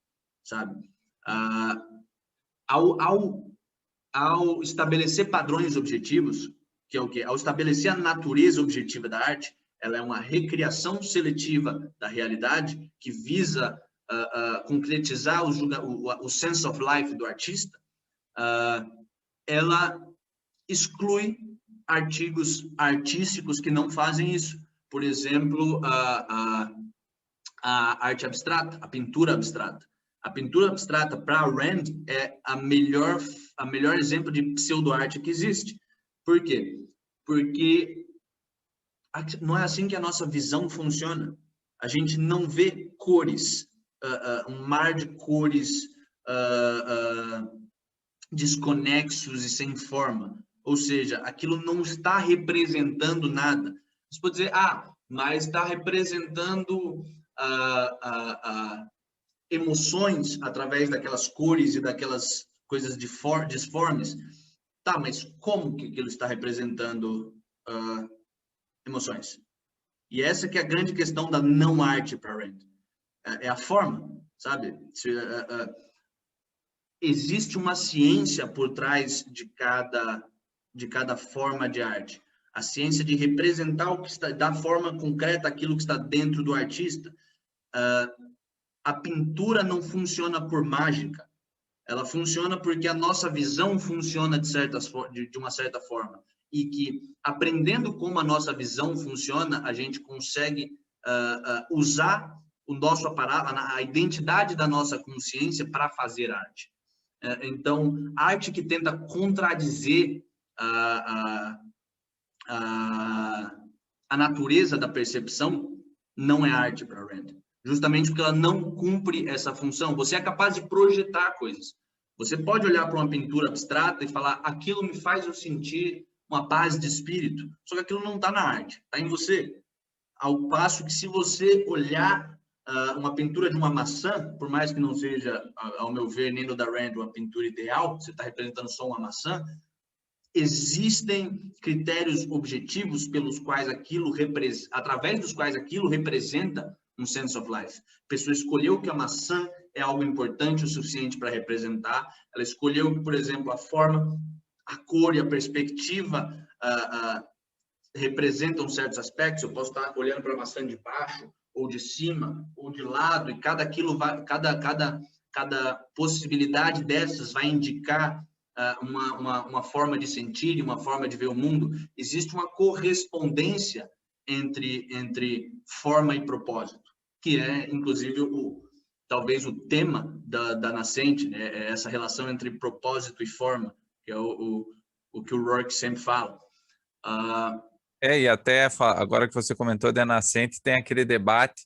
sabe? Ao estabelecer padrões objetivos, que é o quê? Ao estabelecer a natureza objetiva da arte, ela é uma recriação seletiva da realidade que visa concretizar o sense of life do artista, ela exclui artigos artísticos que não fazem isso. Por exemplo, a arte abstrata, a pintura abstrata. A pintura abstrata, para Rand, é a melhor exemplo de pseudo-arte que existe. Por quê? Porque não é assim que a nossa visão funciona. A gente não vê cores, um mar de cores desconexos e sem forma. Ou seja, aquilo não está representando nada. Você pode dizer, mas está representando emoções através daquelas cores e daquelas coisas disformes. Tá, mas como que aquilo está representando emoções? E essa que é a grande questão da não arte para Rand. É a forma, sabe? Existe uma ciência por trás de cada forma de arte. A ciência de representar o que está, da forma concreta aquilo que está dentro do artista. A pintura não funciona por mágica. Ela funciona porque a nossa visão funciona de uma certa forma. E que, aprendendo como a nossa visão funciona, a gente consegue usar o nosso aparato, a identidade da nossa consciência para fazer arte. Então, arte que tenta contradizer a natureza da percepção não é arte para Rand. Justamente porque ela não cumpre essa função. Você é capaz de projetar coisas. Você pode olhar para uma pintura abstrata e falar, aquilo me faz eu sentir uma paz de espírito. Só que aquilo não está na arte, está em você. Ao passo que se você olhar uma pintura de uma maçã, por mais que não seja, ao meu ver, nem no da Rand, uma pintura ideal, você está representando só uma maçã, existem critérios objetivos pelos quais através dos quais aquilo representa um sense of life. A pessoa escolheu que a maçã é algo importante o suficiente para representar, ela escolheu que, por exemplo, a forma, a cor e a perspectiva representam certos aspectos. Eu posso estar olhando para a maçã de baixo, ou de cima, ou de lado, e cada possibilidade dessas vai indicar uma forma de sentir, uma forma de ver o mundo. Existe uma correspondência entre forma e propósito, que é, inclusive, talvez o tema da nascente, né? Essa relação entre propósito e forma, que é o que o Rourke sempre fala. E até agora que você comentou da nascente, tem aquele debate,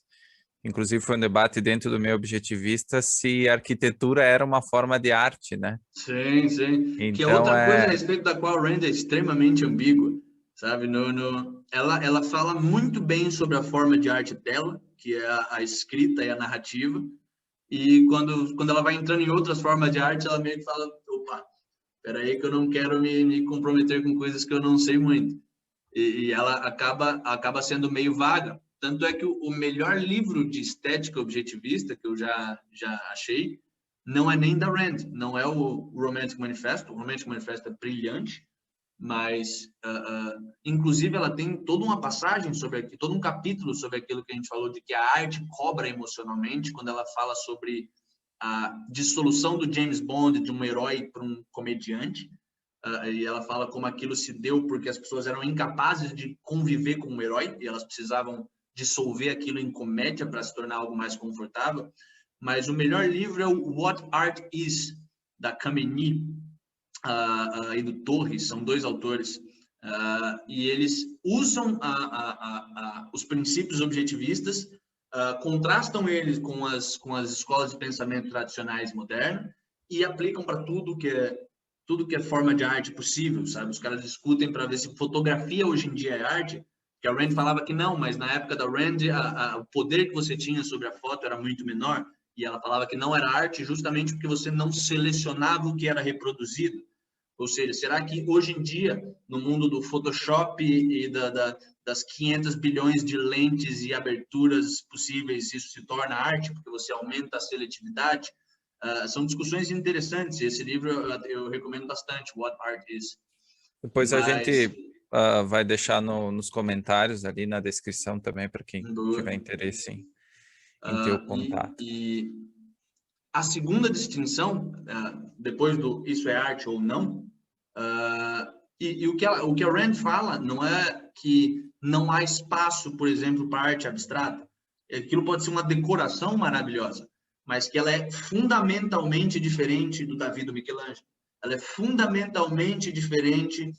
inclusive foi um debate dentro do meio objetivista, se a arquitetura era uma forma de arte, né? Sim, sim. Então, que é outra coisa a respeito da qual a Rand é extremamente ambígua, sabe? Ela fala muito bem sobre a forma de arte dela, que é a escrita e a narrativa, e quando ela vai entrando em outras formas de arte, ela meio que fala, opa, peraí que eu não quero me comprometer com coisas que eu não sei muito. E ela acaba sendo meio vaga. Tanto é que o melhor livro de estética objetivista que eu já achei não é nem da Rand, não é o Romantic Manifesto. O Romantic Manifesto é brilhante, mas inclusive ela tem toda uma passagem todo um capítulo sobre aquilo que a gente falou de que a arte cobra emocionalmente, quando ela fala sobre a dissolução do James Bond de um herói para um comediante. E ela fala como aquilo se deu porque as pessoas eram incapazes de conviver com um herói e elas precisavam dissolver aquilo em comédia para se tornar algo mais confortável. Mas o melhor livro é o What Art Is, da Kameni e do Torres, são dois autores, e eles usam os princípios objetivistas, contrastam eles com as escolas de pensamento tradicionais modernas e aplicam para tudo que é forma de arte possível, sabe? Os caras discutem para ver se fotografia hoje em dia é arte, que a Rand falava que não, mas na época da Rand, o poder que você tinha sobre a foto era muito menor, e ela falava que não era arte justamente porque você não selecionava o que era reproduzido. Ou seja, será que hoje em dia, no mundo do Photoshop e das 500 bilhões de lentes e aberturas possíveis, isso se torna arte, porque você aumenta a seletividade? São discussões interessantes. Esse livro eu recomendo bastante, What Art Is. Depois a gente vai deixar nos comentários ali na descrição também para quem tiver interesse em ter o contato. E a segunda distinção, depois do isso é arte ou não, E o que a Rand fala não é que não há espaço, por exemplo, para arte abstrata. Aquilo pode ser uma decoração maravilhosa, mas que ela é fundamentalmente diferente do Davi, do Michelangelo. Ela é fundamentalmente diferente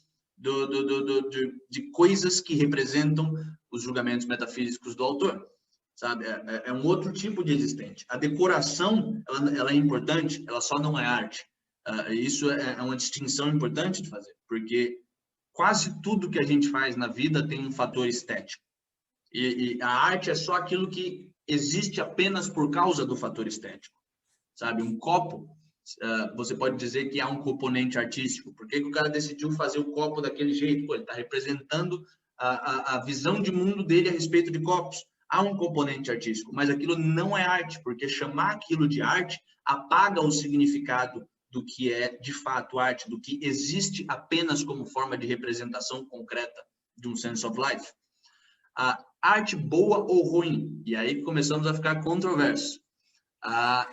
de coisas que representam os julgamentos metafísicos do autor, sabe? É um outro tipo de existente. A decoração, ela é importante, ela só não é arte. Isso é uma distinção importante de fazer, porque quase tudo que a gente faz na vida tem um fator estético. E a arte é só aquilo que existe apenas por causa do fator estético, sabe? Um copo, você pode dizer que há um componente artístico. Por que o cara decidiu fazer o copo daquele jeito? Pô, ele está representando a visão de mundo dele a respeito de copos. Há um componente artístico, mas aquilo não é arte, porque chamar aquilo de arte apaga o significado do que é de fato arte, do que existe apenas como forma de representação concreta de um sense of life. A arte boa ou ruim, e aí começamos a ficar controversos. A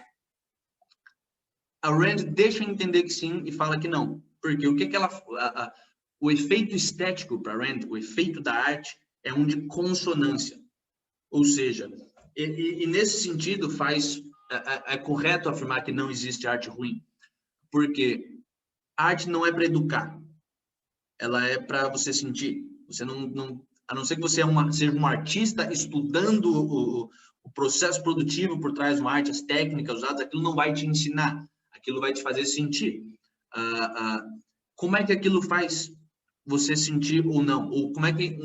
Rand deixa entender que sim e fala que não, porque o que ela, o efeito estético para Rand, o efeito da arte é um de consonância, ou seja, e nesse sentido é correto afirmar que não existe arte ruim, porque a arte não é para educar, ela é para você sentir. Você não, a não ser que você seja um artista estudando o processo produtivo por trás de uma arte, as técnicas usadas, aquilo não vai te ensinar, aquilo vai te fazer sentir. Como é que aquilo faz você sentir ou não? Ou como é que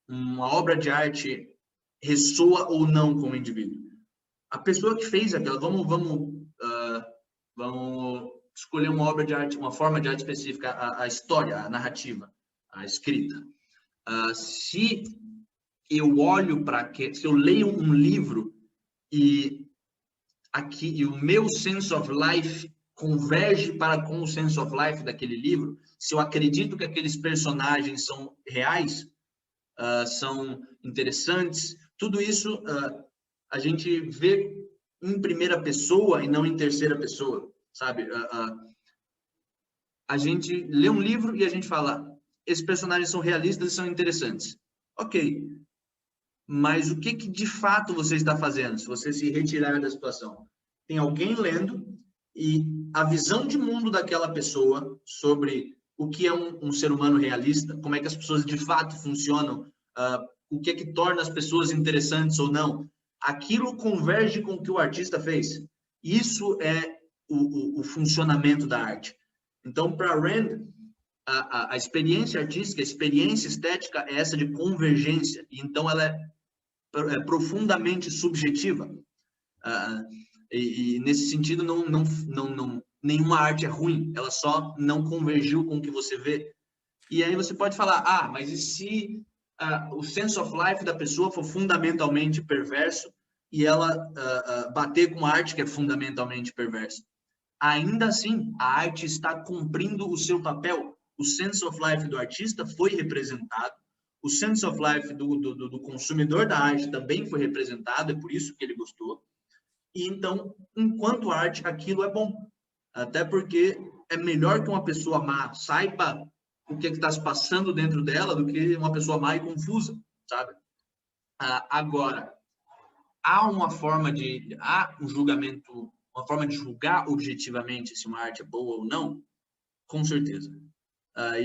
uma obra de arte ressoa ou não com o indivíduo? A pessoa que fez aquela, vamos escolher uma obra de arte, uma forma de arte específica, a história, a narrativa, a escrita. Se eu olho se eu leio um livro e o meu sense of life converge com o sense of life daquele livro, se eu acredito que aqueles personagens são reais, são interessantes, tudo isso a gente vê em primeira pessoa e não em terceira pessoa, sabe? A gente lê um livro e a gente fala, esses personagens são realistas e são interessantes. Ok, mas o que de fato você está fazendo se você se retirar da situação? Tem alguém lendo e a visão de mundo daquela pessoa sobre o que é um ser humano realista, como é que as pessoas de fato funcionam, o que é que torna as pessoas interessantes ou não, aquilo converge com o que o artista fez. Isso é o funcionamento da arte. Então, para Rand, a experiência artística, a experiência estética é essa de convergência, e então ela é profundamente subjetiva. E nesse sentido, nenhuma arte é ruim, ela só não convergiu com o que você vê. E aí você pode falar, mas e se o sense of life da pessoa for fundamentalmente perverso e ela bater com a arte que é fundamentalmente perversa? Ainda assim, a arte está cumprindo o seu papel. O sense of life do artista foi representado, o sense of life do consumidor da arte também foi representado, é por isso que ele gostou. E então, enquanto arte, aquilo é bom. Até porque é melhor que uma pessoa má saiba o que está se passando dentro dela do que uma pessoa má e confusa, sabe? Agora, há um julgamento, uma forma de julgar objetivamente se uma arte é boa ou não? Com certeza.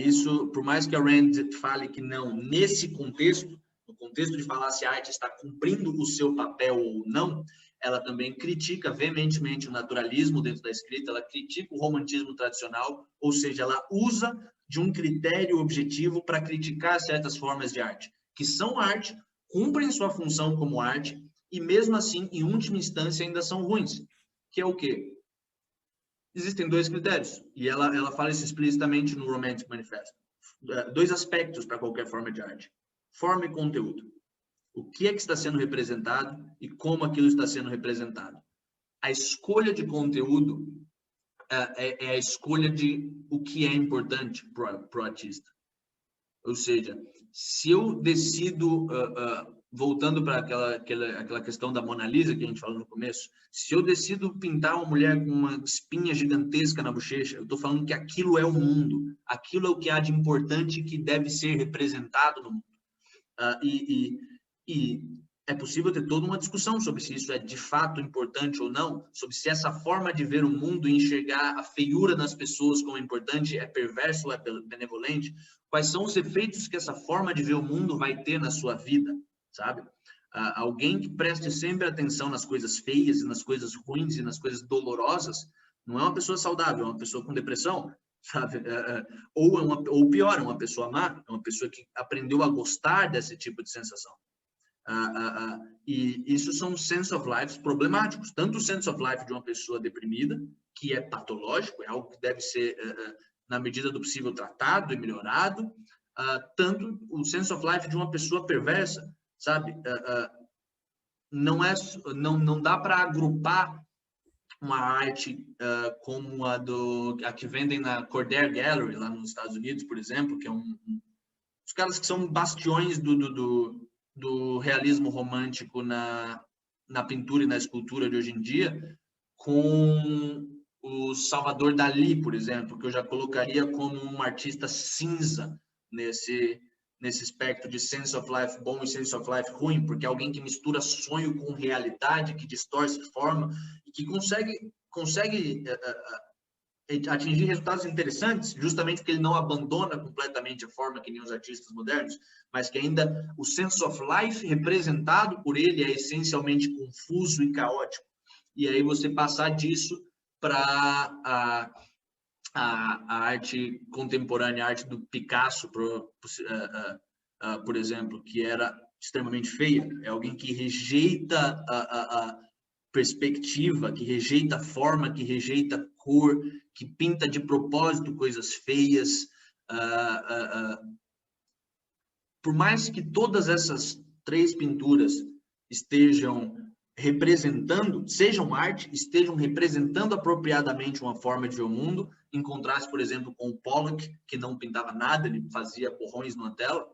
Isso, por mais que a Rand fale que não, nesse contexto, no contexto de falar se a arte está cumprindo o seu papel ou não, ela também critica veementemente o naturalismo dentro da escrita, ela critica o romantismo tradicional, ou seja, ela usa de um critério objetivo para criticar certas formas de arte, que são arte, cumprem sua função como arte, e mesmo assim, em última instância, ainda são ruins. Que é o quê? Existem dois critérios, e ela fala isso explicitamente no Romantic Manifesto. Dois aspectos para qualquer forma de arte: forma e conteúdo. O que é que está sendo representado e como aquilo está sendo representado. A escolha de conteúdo é a escolha de o que é importante para o artista. Ou seja, se eu decido voltando para aquela questão da Mona Lisa que a gente falou no começo, se eu decido pintar uma mulher com uma espinha gigantesca na bochecha, eu estou falando que aquilo é o mundo, aquilo é o que há de importante que deve ser representado no mundo. E é possível ter toda uma discussão sobre se isso é de fato importante ou não, sobre se essa forma de ver o mundo e enxergar a feiura das pessoas como importante é perverso ou é benevolente, quais são os efeitos que essa forma de ver o mundo vai ter na sua vida, sabe? Alguém que preste sempre atenção nas coisas feias e nas coisas ruins e nas coisas dolorosas, não é uma pessoa saudável, é uma pessoa com depressão, sabe? Ou pior, é uma pessoa má, é uma pessoa que aprendeu a gostar desse tipo de sensação. E isso são sense of lives problemáticos, tanto o sense of life de uma pessoa deprimida, que é patológico, é algo que deve ser, na medida do possível, tratado e melhorado, tanto o sense of life de uma pessoa perversa, sabe? Não dá para agrupar uma arte como a que vendem na Cordair Gallery, lá nos Estados Unidos, por exemplo, que é os caras que são bastiões do realismo romântico na pintura e na escultura de hoje em dia, com o Salvador Dalí, por exemplo, que eu já colocaria como um artista cinza nesse espectro de sense of life bom e sense of life ruim, porque é alguém que mistura sonho com realidade, que distorce forma e que consegue atingir resultados interessantes, justamente porque ele não abandona completamente a forma que nem os artistas modernos, mas que ainda o sense of life representado por ele é essencialmente confuso e caótico. E aí você passar disso para a arte contemporânea, a arte do Picasso, por exemplo, que era extremamente feia. É alguém que rejeita a perspectiva, que rejeita a forma, que rejeita a cor, que pinta de propósito coisas feias. Por mais que todas essas 3 pinturas estejam representando, sejam arte, estejam representando apropriadamente uma forma de ver o mundo, em contraste, por exemplo, com o Pollock, que não pintava nada, ele fazia borrões numa tela.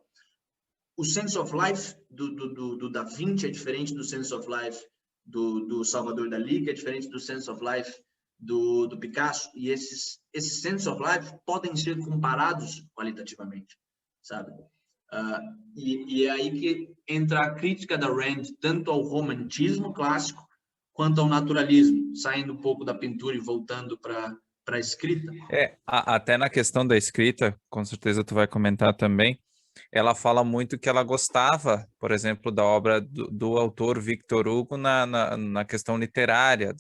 O sense of life do Da Vinci é diferente do sense of life do Salvador Dalí, que é diferente do sense of life do Picasso, e esses sense of life podem ser comparados qualitativamente, sabe? E é aí que entra a crítica da Rand, tanto ao romantismo clássico quanto ao naturalismo, saindo um pouco da pintura e voltando para a escrita. Até na questão da escrita, com certeza tu vai comentar também, ela fala muito que ela gostava, por exemplo, da obra do autor Victor Hugo na questão literária,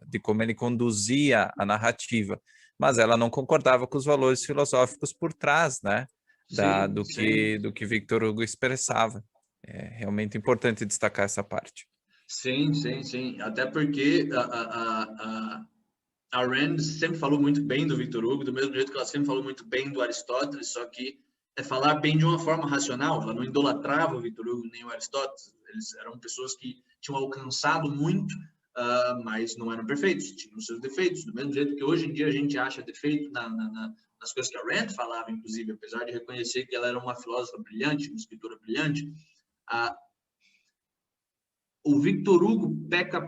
de como ele conduzia a narrativa, mas ela não concordava com os valores filosóficos por trás, né? Do que Victor Hugo expressava. É realmente importante destacar essa parte. Sim. Até porque a Rand sempre falou muito bem do Victor Hugo, do mesmo jeito que ela sempre falou muito bem do Aristóteles, só que é falar bem de uma forma racional. Ela não idolatrava o Victor Hugo nem o Aristóteles. Eles eram pessoas que tinham alcançado muito, mas não eram perfeitos, tinham seus defeitos. Do mesmo jeito que hoje em dia a gente acha defeito nas coisas que a Rand falava, inclusive, apesar de reconhecer que ela era uma filósofa brilhante, uma escritora brilhante. O Victor Hugo peca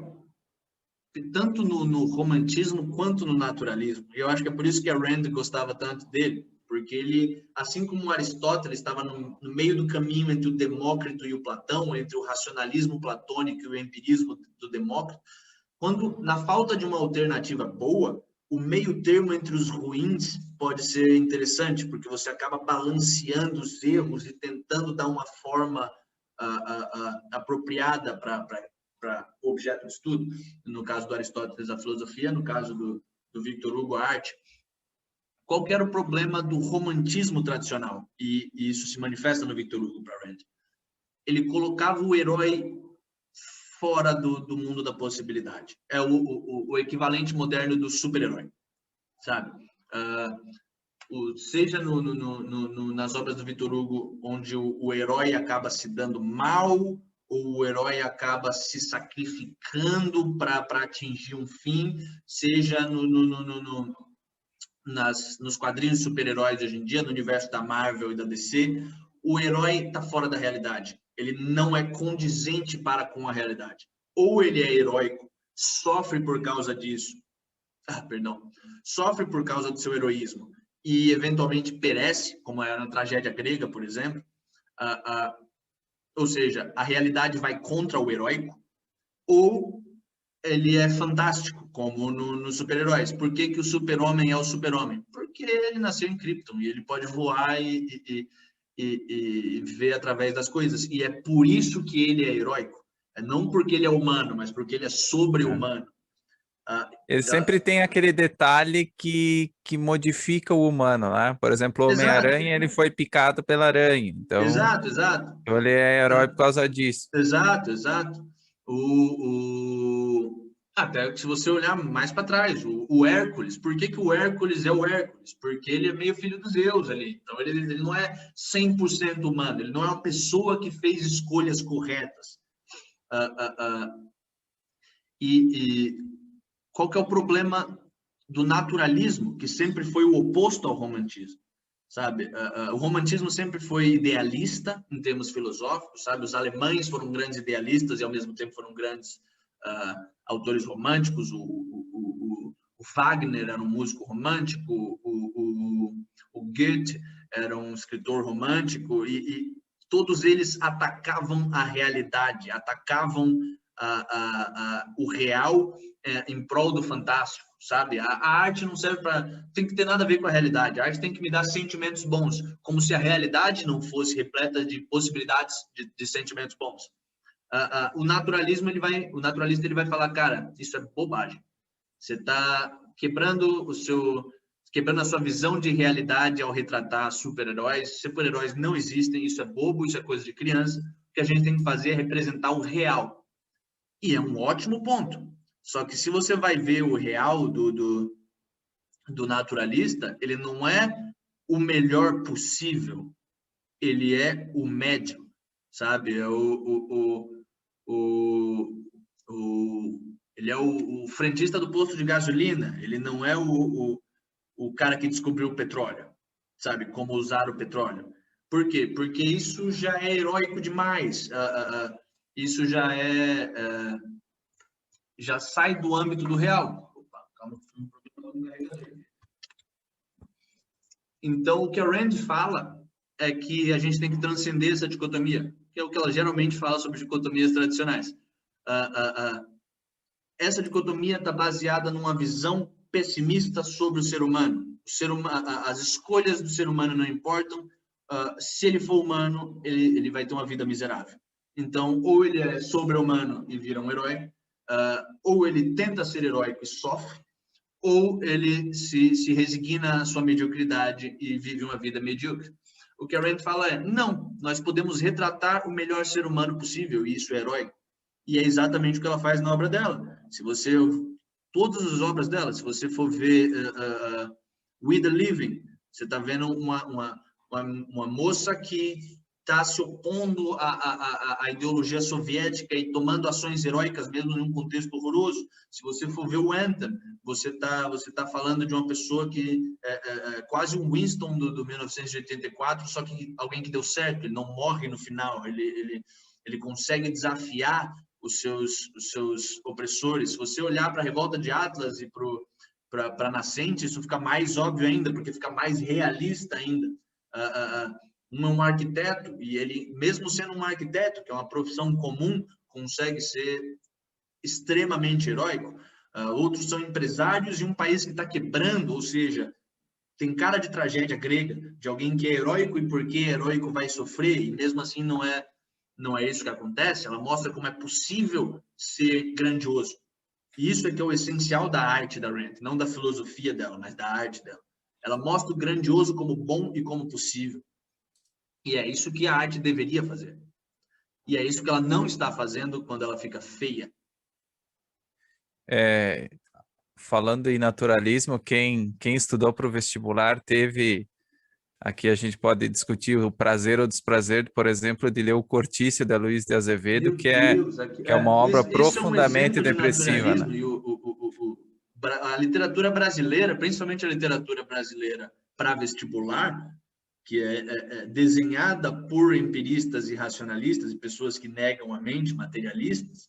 tanto no romantismo quanto no naturalismo. E eu acho que é por isso que a Rand gostava tanto dele, porque ele, assim como Aristóteles estava no meio do caminho entre o Demócrito e o Platão, entre o racionalismo platônico e o empirismo do Demócrito, quando, na falta de uma alternativa boa, o meio termo entre os ruins pode ser interessante, porque você acaba balanceando os erros e tentando dar uma forma apropriada para o objeto de estudo. No caso do Aristóteles, a filosofia; no caso do Victor Hugo, a arte. Qual que era o problema do romantismo tradicional? E isso se manifesta no Victor Hugo para Rand. Ele colocava o herói fora do mundo da possibilidade. É o equivalente moderno do super-herói, sabe? Seja nas obras do Victor Hugo, onde o herói acaba se dando mal, ou o herói acaba se sacrificando para atingir um fim, seja nos quadrinhos de super-heróis de hoje em dia, no universo da Marvel e da DC, o herói está fora da realidade. ele não é condizente para com a realidade. Ou ele é heróico, sofre por causa disso, sofre por causa do seu heroísmo e eventualmente perece, como era na tragédia grega, por exemplo, ou seja, a realidade vai contra o heróico, ou ele é fantástico, como nos super-heróis. Por que o super-homem é o super-homem? Porque ele nasceu em Krypton e ele pode voar e ver através das coisas. E é por isso que ele é heróico. É não porque ele é humano, mas porque ele é sobre-humano. Ele sempre tem aquele detalhe que modifica o humano, né? Por exemplo, o Homem-Aranha, ele foi picado pela aranha. Então, exato. Ele é herói por causa disso. Exato. Até se você olhar mais para trás, o Hércules, por que o Hércules é o Hércules? Porque ele é meio filho dos Zeus ali. Então, ele não é 100% humano, ele não é uma pessoa que fez escolhas corretas. E qual que é o problema do naturalismo, que sempre foi o oposto ao romantismo? Sabe, o romantismo sempre foi idealista em termos filosóficos, sabe? Os alemães foram grandes idealistas e ao mesmo tempo foram grandes autores românticos. O Wagner era um músico romântico, o Goethe era um escritor romântico e todos eles atacavam a realidade, atacavam o real em prol do fantástico, sabe? A arte não serve para... Tem que ter nada a ver com a realidade. A arte tem que me dar sentimentos bons, como se a realidade não fosse repleta de possibilidades de sentimentos bons. O naturalismo, o naturalista ele vai falar, cara, isso é bobagem. Você está quebrando a sua visão de realidade ao retratar super-heróis. Super-heróis não existem, isso é bobo, isso é coisa de criança. O que a gente tem que fazer é representar o real. E é um ótimo ponto. Só que se você vai ver o real do naturalista, ele não é o melhor possível, ele é o médio, sabe? Ele é o frentista do posto de gasolina, ele não é o cara que descobriu o petróleo, sabe? Como usar o petróleo. Por quê? Porque isso já é heróico demais. Isso já sai do âmbito do real. Opa, calma, então, o que a Rand fala é que a gente tem que transcender essa dicotomia, que é o que ela geralmente fala sobre dicotomias tradicionais. Essa dicotomia está baseada numa visão pessimista sobre o ser humano. As escolhas do ser humano não importam. Se ele for humano, ele vai ter uma vida miserável. Então, ou ele é sobre-humano e vira um herói, ou ele tenta ser heróico e sofre, ou ele se resigna à sua mediocridade e vive uma vida medíocre. O que a Rand fala é, não, nós podemos retratar o melhor ser humano possível, e isso é heróico. E é exatamente o que ela faz na obra dela. Todas as obras dela, se você for ver We the Living, você está vendo uma moça que está se opondo à ideologia soviética e tomando ações heróicas mesmo em um contexto horroroso. Se você for ver o Anthem, você tá falando de uma pessoa que é quase um Winston do 1984, só que alguém que deu certo, ele não morre no final, ele consegue desafiar os seus opressores. Se você olhar para a Revolta de Atlas e para a Nascente, isso fica mais óbvio ainda, porque fica mais realista ainda. Um arquiteto, e ele, mesmo sendo um arquiteto, que é uma profissão comum, consegue ser extremamente heróico. Outros são empresários de um país que está quebrando, ou seja, tem cara de tragédia grega, de alguém que é heróico e porque é heróico vai sofrer, e mesmo assim não é isso que acontece. Ela mostra como é possível ser grandioso. E isso é que é o essencial da arte da Rand, não da filosofia dela, mas da arte dela. Ela mostra o grandioso como bom e como possível. E é isso que a arte deveria fazer. E é isso que ela não está fazendo quando ela fica feia. Falando em naturalismo, quem estudou para o vestibular teve... Aqui a gente pode discutir o prazer ou desprazer, por exemplo, de ler o Cortiço da Luiz de Azevedo, que é uma obra profundamente depressiva, né? E a literatura brasileira, principalmente a literatura brasileira para vestibular, que é desenhada por empiristas e racionalistas e pessoas que negam a mente, materialistas,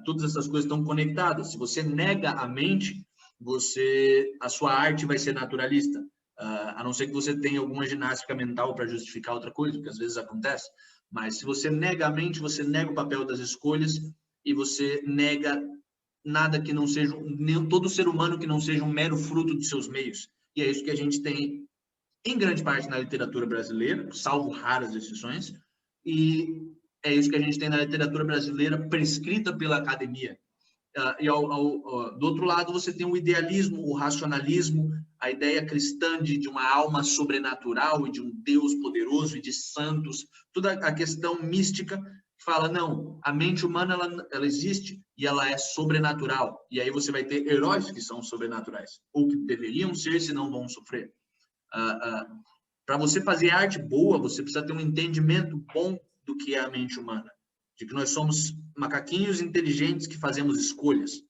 todas essas coisas estão conectadas. Se você nega a mente, a sua arte vai ser naturalista, a não ser que você tenha alguma ginástica mental para justificar outra coisa, que às vezes acontece. Mas se você nega a mente, você nega o papel das escolhas e você nega nada que não seja, todo ser humano que não seja um mero fruto dos seus meios. E é isso que a gente tem em grande parte na literatura brasileira, salvo raras exceções, e é isso que a gente tem na literatura brasileira prescrita pela academia. E do outro lado você tem o idealismo, o racionalismo, a ideia cristã de uma alma sobrenatural e de um Deus poderoso e de santos, toda a questão mística que fala, não, a mente humana ela existe e ela é sobrenatural. E aí você vai ter heróis que são sobrenaturais, ou que deveriam ser, se não vão sofrer. Para você fazer arte boa, você precisa ter um entendimento bom do que é a mente humana, de que nós somos macaquinhos inteligentes que fazemos escolhas,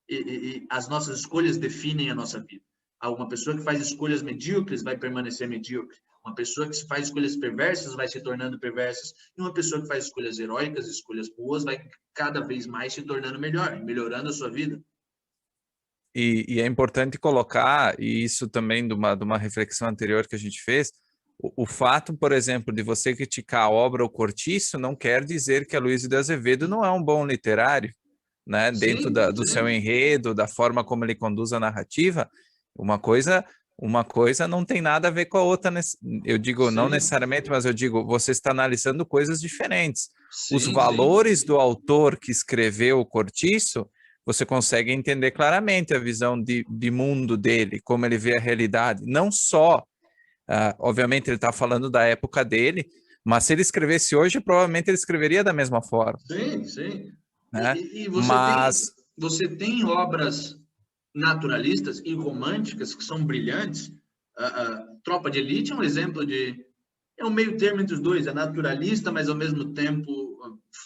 e as nossas escolhas definem a nossa vida. Uma pessoa que faz escolhas medíocres vai permanecer medíocre, uma pessoa que faz escolhas perversas vai se tornando perversas, e uma pessoa que faz escolhas heróicas, escolhas boas, vai cada vez mais se tornando melhor, melhorando a sua vida. E é importante colocar, e isso também de uma reflexão anterior que a gente fez, o fato, por exemplo, de você criticar a obra O Cortiço não quer dizer que a Luiz de Azevedo não é um bom literário, né? Dentro do seu enredo, da forma como ele conduz a narrativa, uma coisa não tem nada a ver com a outra. Eu digo, não necessariamente, mas eu digo, você está analisando coisas diferentes. Os valores do autor que escreveu O Cortiço, você consegue entender claramente a visão de mundo dele, como ele vê a realidade, não só obviamente ele está falando da época dele, mas se ele escrevesse hoje, provavelmente ele escreveria da mesma forma. Sim. Né? E você tem obras naturalistas e românticas que são brilhantes. Tropa de Elite é um exemplo é um meio termo entre os dois, é naturalista, mas ao mesmo tempo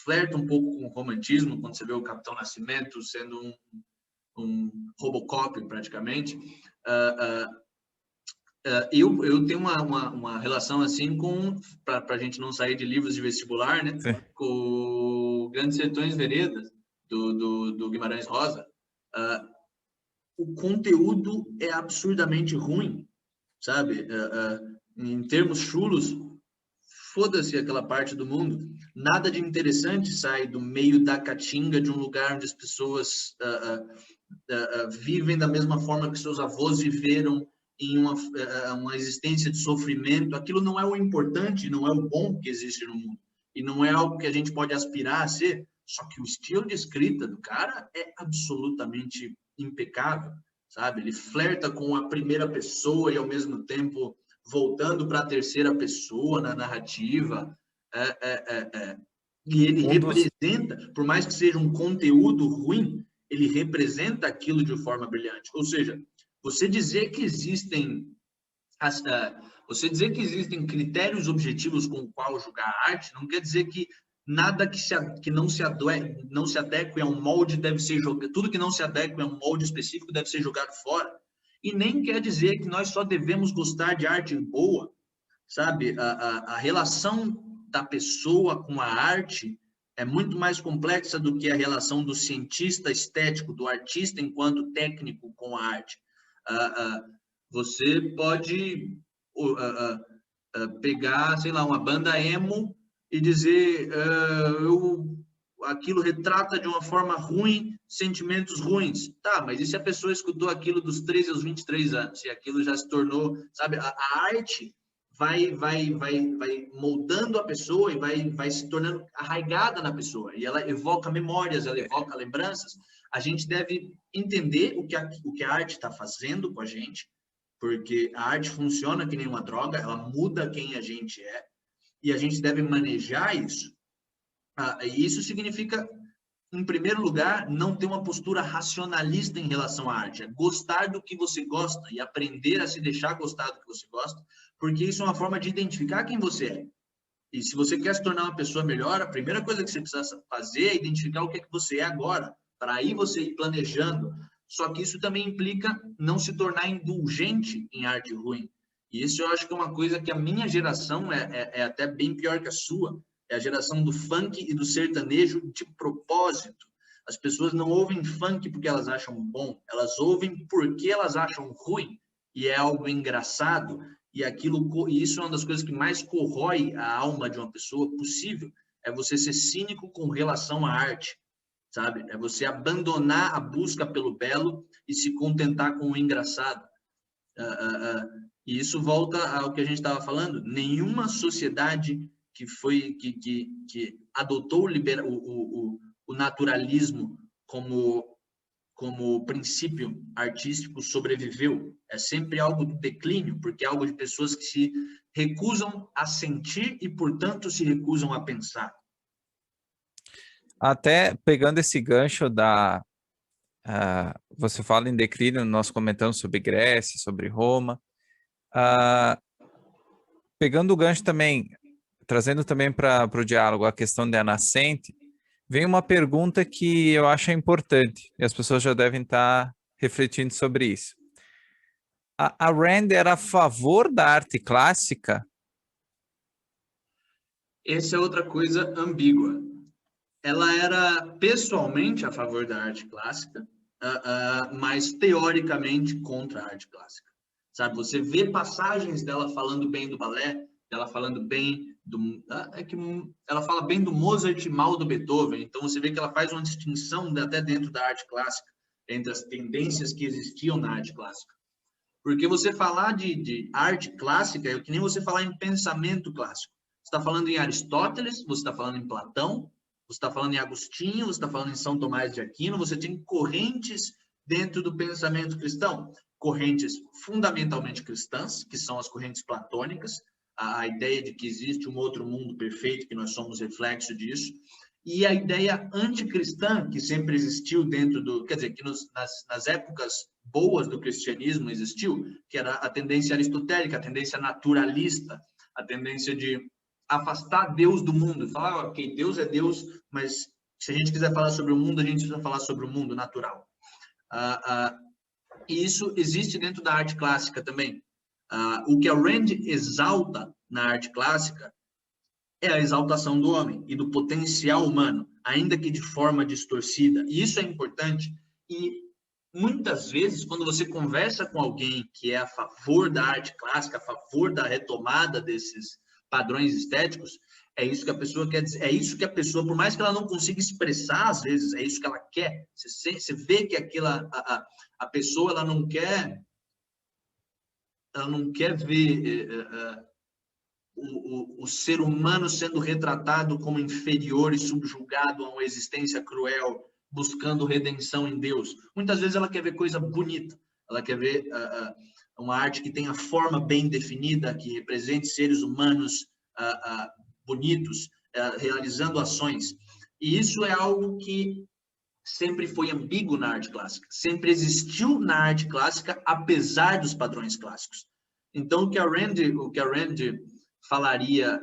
flerta um pouco com o romantismo, quando você vê o Capitão Nascimento sendo um Robocop praticamente. Eu tenho uma relação assim para a gente não sair de livros de vestibular, né? Sim. Com Grandes Sertões Veredas, do Guimarães Rosa. O conteúdo é absurdamente ruim, sabe? Em termos chulos, foda-se aquela parte do mundo. Nada de interessante sai do meio da caatinga de um lugar onde as pessoas vivem da mesma forma que seus avós viveram, em uma existência de sofrimento. Aquilo não é o importante, não é o bom que existe no mundo. E não é algo que a gente pode aspirar a ser. Só que o estilo de escrita do cara é absolutamente impecável, sabe? Ele flerta com a primeira pessoa e, ao mesmo tempo, voltando para a terceira pessoa na narrativa. E ele representa, por mais que seja um conteúdo ruim, ele representa aquilo de forma brilhante. Ou seja, você dizer que existem critérios objetivos com o qual julgar a arte não quer dizer que nada que não se adeque a um molde deve ser jogado, tudo que não se adeque a um molde específico deve ser jogado fora. E nem quer dizer que nós só devemos gostar de arte boa, sabe? A relação da pessoa com a arte é muito mais complexa do que a relação do cientista estético, do artista enquanto técnico com a arte. Você pode pegar, sei lá, uma banda emo e dizer aquilo retrata de uma forma ruim sentimentos ruins. Tá, mas e se a pessoa escutou aquilo dos 13 aos 23 anos? E aquilo já se tornou, sabe, a arte vai moldando a pessoa e vai se tornando arraigada na pessoa. E ela evoca memórias, ela evoca lembranças. A gente deve entender o que a arte está fazendo com a gente, porque a arte funciona que nem uma droga, ela muda quem a gente é, e a gente deve manejar isso. E isso significa, em primeiro lugar, não ter uma postura racionalista em relação à arte, é gostar do que você gosta e aprender a se deixar gostar do que você gosta, porque isso é uma forma de identificar quem você é. E se você quer se tornar uma pessoa melhor, a primeira coisa que você precisa fazer é identificar o que é que você é agora, para aí você ir planejando. Só que isso também implica não se tornar indulgente em arte ruim. E isso eu acho que é uma coisa que a minha geração é até bem pior que a sua. É a geração do funk e do sertanejo de propósito. As pessoas não ouvem funk porque elas acham bom, elas ouvem porque elas acham ruim. E é algo engraçado. E isso é uma das coisas que mais corrói a alma de uma pessoa possível. É você ser cínico com relação à arte, sabe? É você abandonar a busca pelo belo e se contentar com o engraçado. E isso volta ao que a gente estava falando. Nenhuma sociedade que adotou o naturalismo como princípio artístico sobreviveu. É sempre algo do declínio, porque é algo de pessoas que se recusam a sentir e, portanto, se recusam a pensar. Até pegando esse gancho você fala em declínio, nós comentamos sobre Grécia, sobre Roma. Pegando o gancho também, trazendo também para o diálogo a questão da nascente, vem uma pergunta que eu acho importante, e as pessoas já devem estar refletindo sobre isso. A Rand era a favor da arte clássica? Essa é outra coisa ambígua. Ela era pessoalmente a favor da arte clássica, mas teoricamente contra a arte clássica. Sabe, você vê passagens dela falando bem do balé, dela falando bem ela fala bem do Mozart e mal do Beethoven. Então você vê que ela faz uma distinção até dentro da arte clássica entre as tendências que existiam na arte clássica. Porque você falar de arte clássica é que nem você falar em pensamento clássico. Você está falando em Aristóteles, você está falando em Platão, você está falando em Agostinho, você está falando em São Tomás de Aquino, você tem correntes dentro do pensamento cristão. Correntes fundamentalmente cristãs, que são as correntes platônicas, a ideia de que existe um outro mundo perfeito, que nós somos reflexo disso, e a ideia anticristã, que sempre existiu dentro do... Quer dizer, que nas épocas boas do cristianismo existiu, que era a tendência aristotélica, a tendência naturalista, a tendência de afastar Deus do mundo, falar, ok, Deus é Deus, mas se a gente quiser falar sobre o mundo, a gente precisa falar sobre o mundo natural. E isso existe dentro da arte clássica também. O que a Rand exalta na arte clássica é a exaltação do homem e do potencial humano, ainda que de forma distorcida. E isso é importante. E muitas vezes, quando você conversa com alguém que é a favor da arte clássica, a favor da retomada desses padrões estéticos, é isso que a pessoa quer dizer, é isso que a pessoa, por mais que ela não consiga expressar, às vezes, é isso que ela quer. Você vê que a pessoa ela não quer ver o ser humano sendo retratado como inferior e subjugado a uma existência cruel, buscando redenção em Deus. Muitas vezes ela quer ver coisa bonita, ela quer ver uma arte que tenha forma bem definida, que represente seres humanos bonitos, realizando ações. E isso é algo que sempre foi ambíguo na arte clássica, sempre existiu na arte clássica, apesar dos padrões clássicos. Então, o que a Rand falaria,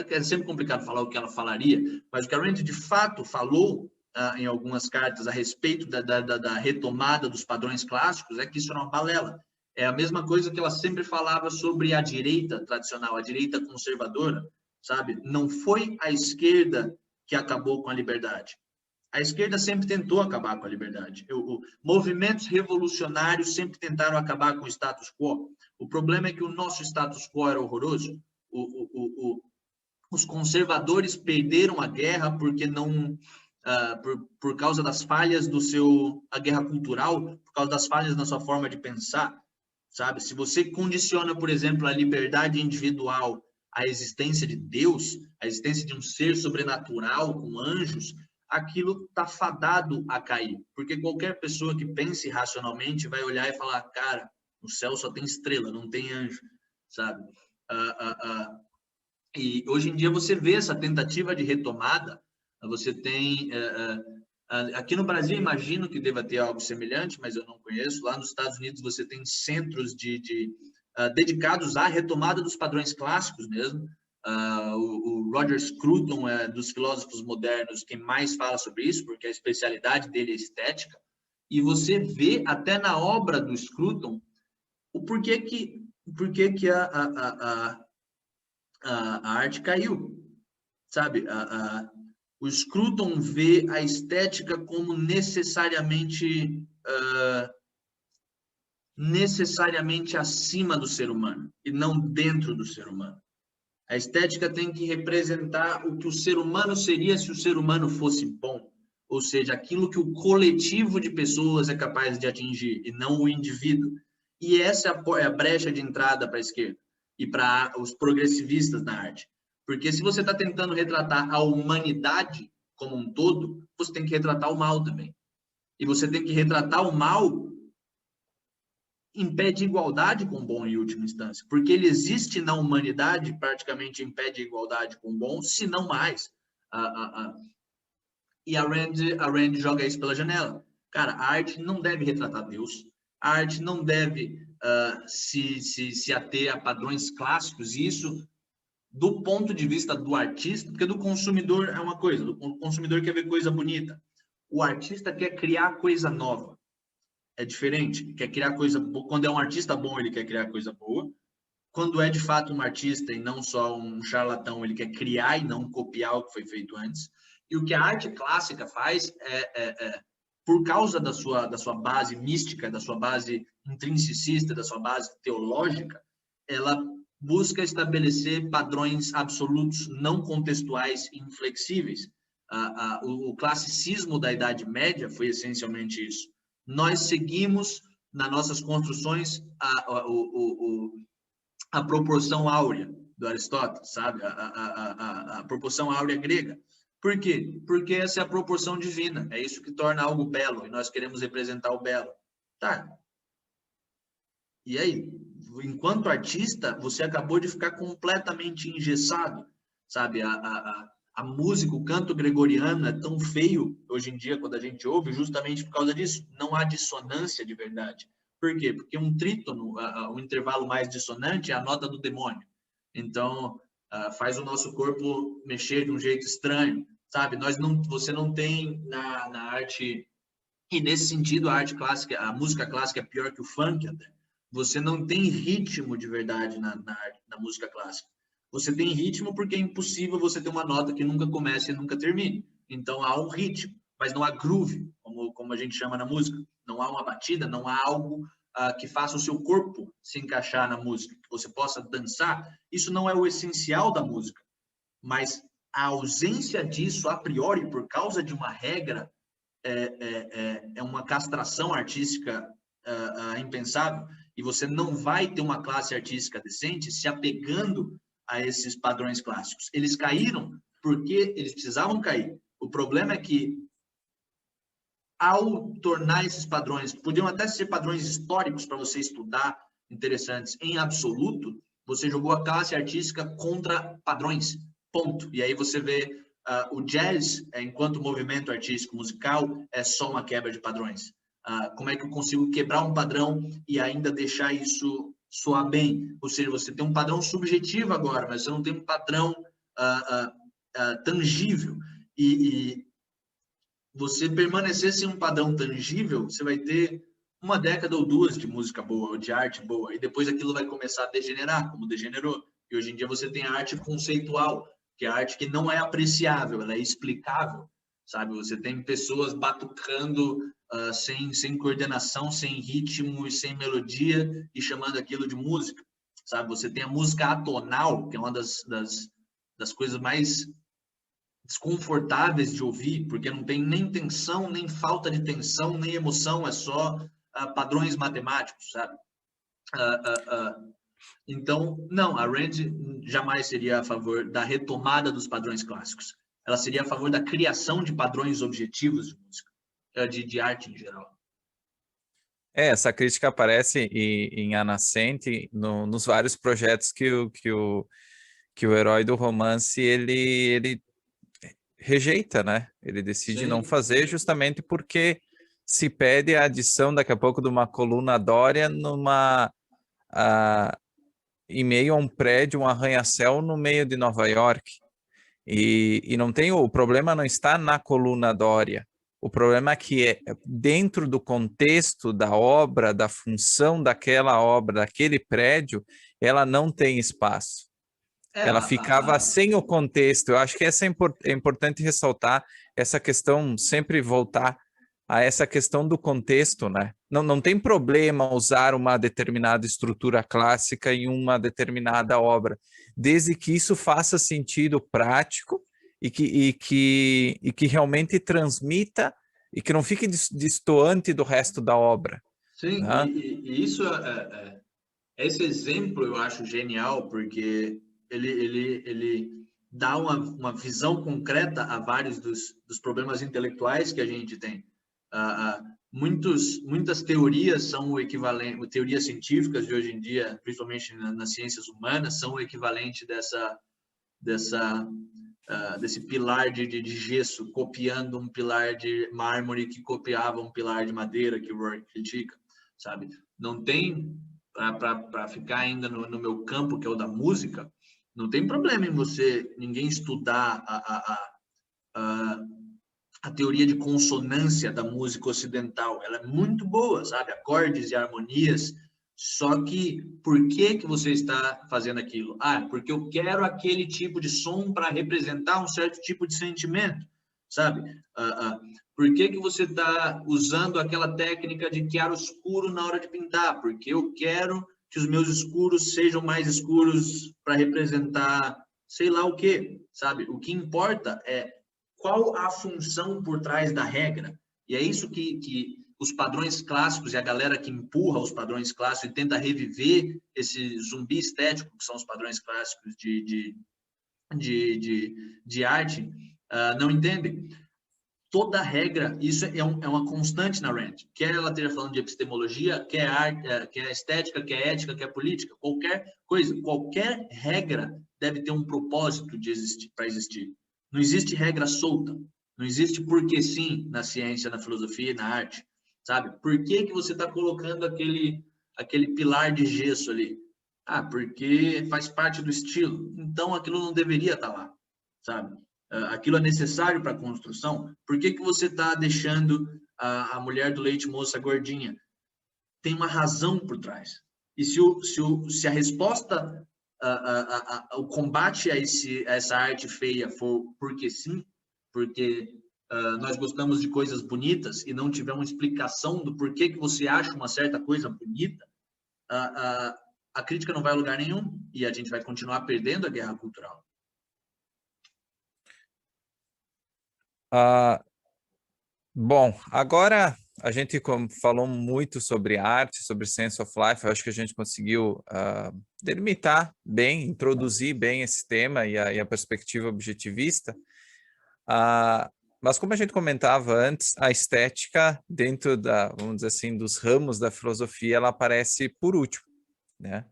é sempre complicado falar o que ela falaria, mas o que a Rand de fato falou em algumas cartas a respeito da retomada dos padrões clássicos é que isso era uma balela. É a mesma coisa que ela sempre falava sobre a direita tradicional, a direita conservadora, sabe? Não foi a esquerda que acabou com a liberdade. A esquerda sempre tentou acabar com a liberdade. Movimentos revolucionários sempre tentaram acabar com o status quo. O problema é que o nosso status quo era horroroso. Os conservadores perderam a guerra porque não, por causa das falhas a guerra cultural, por causa das falhas na sua forma de pensar, sabe? Se você condiciona, por exemplo, a liberdade individual à existência de Deus, à existência de um ser sobrenatural com anjos, aquilo está fadado a cair, porque qualquer pessoa que pense racionalmente vai olhar e falar, cara, no céu só tem estrela, não tem anjo, sabe? E hoje em dia você vê essa tentativa de retomada, você tem... aqui no Brasil, imagino que deva ter algo semelhante, mas eu não conheço. Lá nos Estados Unidos você tem centros dedicados à retomada dos padrões clássicos mesmo. O Roger Scruton é dos filósofos modernos quem mais fala sobre isso, porque a especialidade dele é estética. E você vê até na obra do Scruton o porquê que por que que a arte caiu, sabe? O Scruton vê a estética como necessariamente acima do ser humano e não dentro do ser humano. A estética tem que representar o que o ser humano seria se o ser humano fosse bom, ou seja, aquilo que o coletivo de pessoas é capaz de atingir e não o indivíduo. E essa é a brecha de entrada para a esquerda e para os progressivistas na arte. Porque se você está tentando retratar a humanidade como um todo, você tem que retratar o mal também. E você tem que retratar o mal em pé de igualdade com o bom em última instância, porque ele existe na humanidade praticamente em pé de igualdade com o bom, se não mais. E a Rand joga isso pela janela. Cara, a arte não deve retratar Deus, a arte não deve se ater a padrões clássicos, e isso do ponto de vista do artista, porque do consumidor é uma coisa, o consumidor quer ver coisa bonita, o artista quer criar coisa nova. É diferente, quer criar coisa boa. Quando é um artista bom, ele quer criar coisa boa. Quando é de fato um artista e não só um charlatão, ele quer criar e não copiar o que foi feito antes. E o que a arte clássica faz por causa da sua base mística, da sua base intrinsecista, da sua base teológica, ela busca estabelecer padrões absolutos, não contextuais e inflexíveis. O classicismo da Idade Média foi essencialmente isso. Nós seguimos, nas nossas construções, a proporção áurea do Aristóteles, sabe? A proporção áurea grega. Por quê? Porque essa é a proporção divina. É isso que torna algo belo, e nós queremos representar o belo. Tá. E aí? Enquanto artista, você acabou de ficar completamente engessado, sabe? A música, o canto gregoriano é tão feio hoje em dia quando a gente ouve, justamente por causa disso. Não há dissonância de verdade. Por quê? Porque um trítono, o intervalo mais dissonante é a nota do demônio. Então, faz o nosso corpo mexer de um jeito estranho, sabe? Você não tem na arte, e nesse sentido a arte clássica, a música clássica é pior que o funk até. Você não tem ritmo de verdade na música clássica. Você tem ritmo porque é impossível você ter uma nota que nunca comece e nunca termine. Então há um ritmo, mas não há groove, como a gente chama na música. Não há uma batida, não há algo que faça o seu corpo se encaixar na música, que você possa dançar. Isso não é o essencial da música, mas a ausência disso a priori, por causa de uma regra, é uma castração artística impensável. E você não vai ter uma classe artística decente se apegando a esses padrões clássicos. Eles caíram porque eles precisavam cair. O problema é que, ao tornar esses padrões, podiam até ser padrões históricos para você estudar, interessantes, em absoluto, você jogou a classe artística contra padrões, ponto. E aí você vê o jazz, enquanto movimento artístico musical, é só uma quebra de padrões. Como é que eu consigo quebrar um padrão e ainda deixar isso soar bem? Ou seja, você tem um padrão subjetivo agora, mas você não tem um padrão tangível. E você permanecer sem um padrão tangível, você vai ter uma década ou duas de música boa, ou de arte boa, e depois aquilo vai começar a degenerar, como degenerou. E hoje em dia você tem a arte conceitual, que é a arte que não é apreciável, ela é explicável, sabe? Você tem pessoas batucando sem coordenação, sem ritmo e sem melodia, e chamando aquilo de música, sabe? Você tem a música atonal, que é uma das coisas mais desconfortáveis de ouvir, porque não tem nem tensão, nem falta de tensão, nem emoção, é só padrões matemáticos, sabe? Então, não, a Rand jamais seria a favor da retomada dos padrões clássicos. Ela seria a favor da criação de padrões objetivos de música, de arte em geral. Essa crítica aparece em A Nascente, nos vários projetos que o herói do romance ele rejeita, né? Ele decide Sim. não fazer justamente porque se pede a adição daqui a pouco de uma coluna Dória em meio a um prédio, um arranha-céu no meio de Nova York. E não tem, o problema não está na coluna Dória. O problema é que dentro do contexto da obra, da função daquela obra, daquele prédio, ela não tem espaço. Ela ficava sem o contexto. Eu acho que essa é importante ressaltar essa questão, sempre voltar a essa questão do contexto, né? Não tem problema usar uma determinada estrutura clássica em uma determinada obra, desde que isso faça sentido prático e que realmente transmita e que não fique destoante do resto da obra. Sim, Né? e isso esse exemplo eu acho genial, porque ele dá uma visão concreta a vários dos problemas intelectuais que a gente tem. Muitas teorias são o equivalente, teorias científicas de hoje em dia, principalmente nas ciências humanas, são o equivalente desse pilar de gesso, copiando um pilar de mármore que copiava um pilar de madeira, que o Roy critica, sabe? Não tem, para ficar ainda no meu campo, que é o da música, não tem problema em ninguém estudar a teoria de consonância da música ocidental. Ela é muito boa, sabe? Acordes e harmonias. Só que, por que você está fazendo aquilo? Porque eu quero aquele tipo de som para representar um certo tipo de sentimento, sabe? Por que você está usando aquela técnica de chiaroscuro na hora de pintar? Porque eu quero que os meus escuros sejam mais escuros para representar sei lá o quê, sabe? O que importa é qual a função por trás da regra. E é isso que os padrões clássicos e a galera que empurra os padrões clássicos e tenta reviver esse zumbi estético, que são os padrões clássicos de arte, não entendem. Toda regra, isso é uma constante na Rand. Quer ela esteja falando de epistemologia, quer estética, quer ética, quer política, qualquer coisa, qualquer regra deve ter um propósito para existir. Não existe regra solta. Não existe porque sim na ciência, na filosofia, na arte, sabe? Por que você está colocando aquele pilar de gesso ali? Porque faz parte do estilo. Então aquilo não deveria estar lá, sabe? Aquilo é necessário para a construção. Por que você está deixando a mulher do leite moça gordinha? Tem uma razão por trás. E se a resposta, o combate a essa arte feia for porque sim, porque nós gostamos de coisas bonitas e não tiver uma explicação do porquê que você acha uma certa coisa bonita, a crítica não vai a lugar nenhum e a gente vai continuar perdendo a guerra cultural. Bom, agora a gente falou muito sobre arte, sobre Sense of Life. Eu acho que a gente conseguiu delimitar bem, introduzir bem esse tema e a perspectiva objetivista. Mas como a gente comentava antes, a estética dentro vamos dizer assim, dos ramos da filosofia, ela aparece por último, né?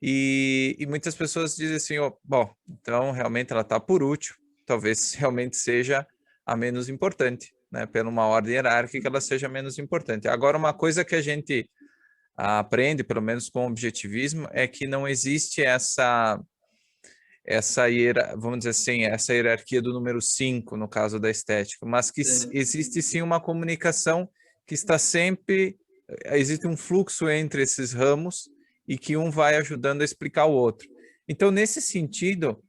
E muitas pessoas dizem assim, bom, então realmente ela está por último, talvez realmente seja a menos importante, né? Pela uma ordem hierárquica, ela seja menos importante. Agora, uma coisa que a gente aprende, pelo menos com o objetivismo, é que não existe vamos dizer assim, essa hierarquia do número 5, no caso da estética, mas que existe sim uma comunicação que está sempre, existe um fluxo entre esses ramos e que um vai ajudando a explicar o outro. Então, nesse sentido,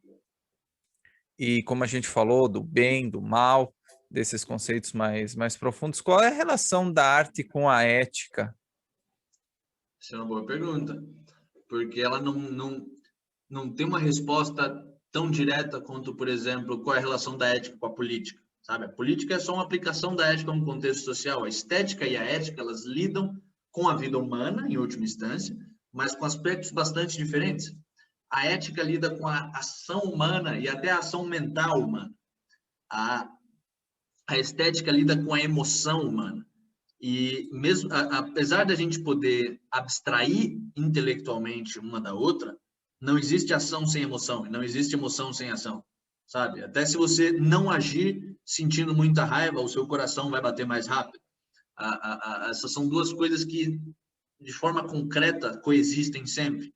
e como a gente falou do bem, do mal, desses conceitos mais profundos, qual é a relação da arte com a ética? Essa é uma boa pergunta, porque ela não tem uma resposta tão direta quanto, por exemplo, qual é a relação da ética com a política, sabe? A política é só uma aplicação da ética no contexto social. A estética e a ética, elas lidam com a vida humana, em última instância, mas com aspectos bastante diferentes. A ética lida com a ação humana e até a ação mental humana. A estética lida com a emoção humana. E mesmo apesar da gente poder abstrair intelectualmente uma da outra, não existe ação sem emoção, não existe emoção sem ação, sabe? Até se você não agir sentindo muita raiva, o seu coração vai bater mais rápido. Essas são duas coisas que, de forma concreta, coexistem sempre.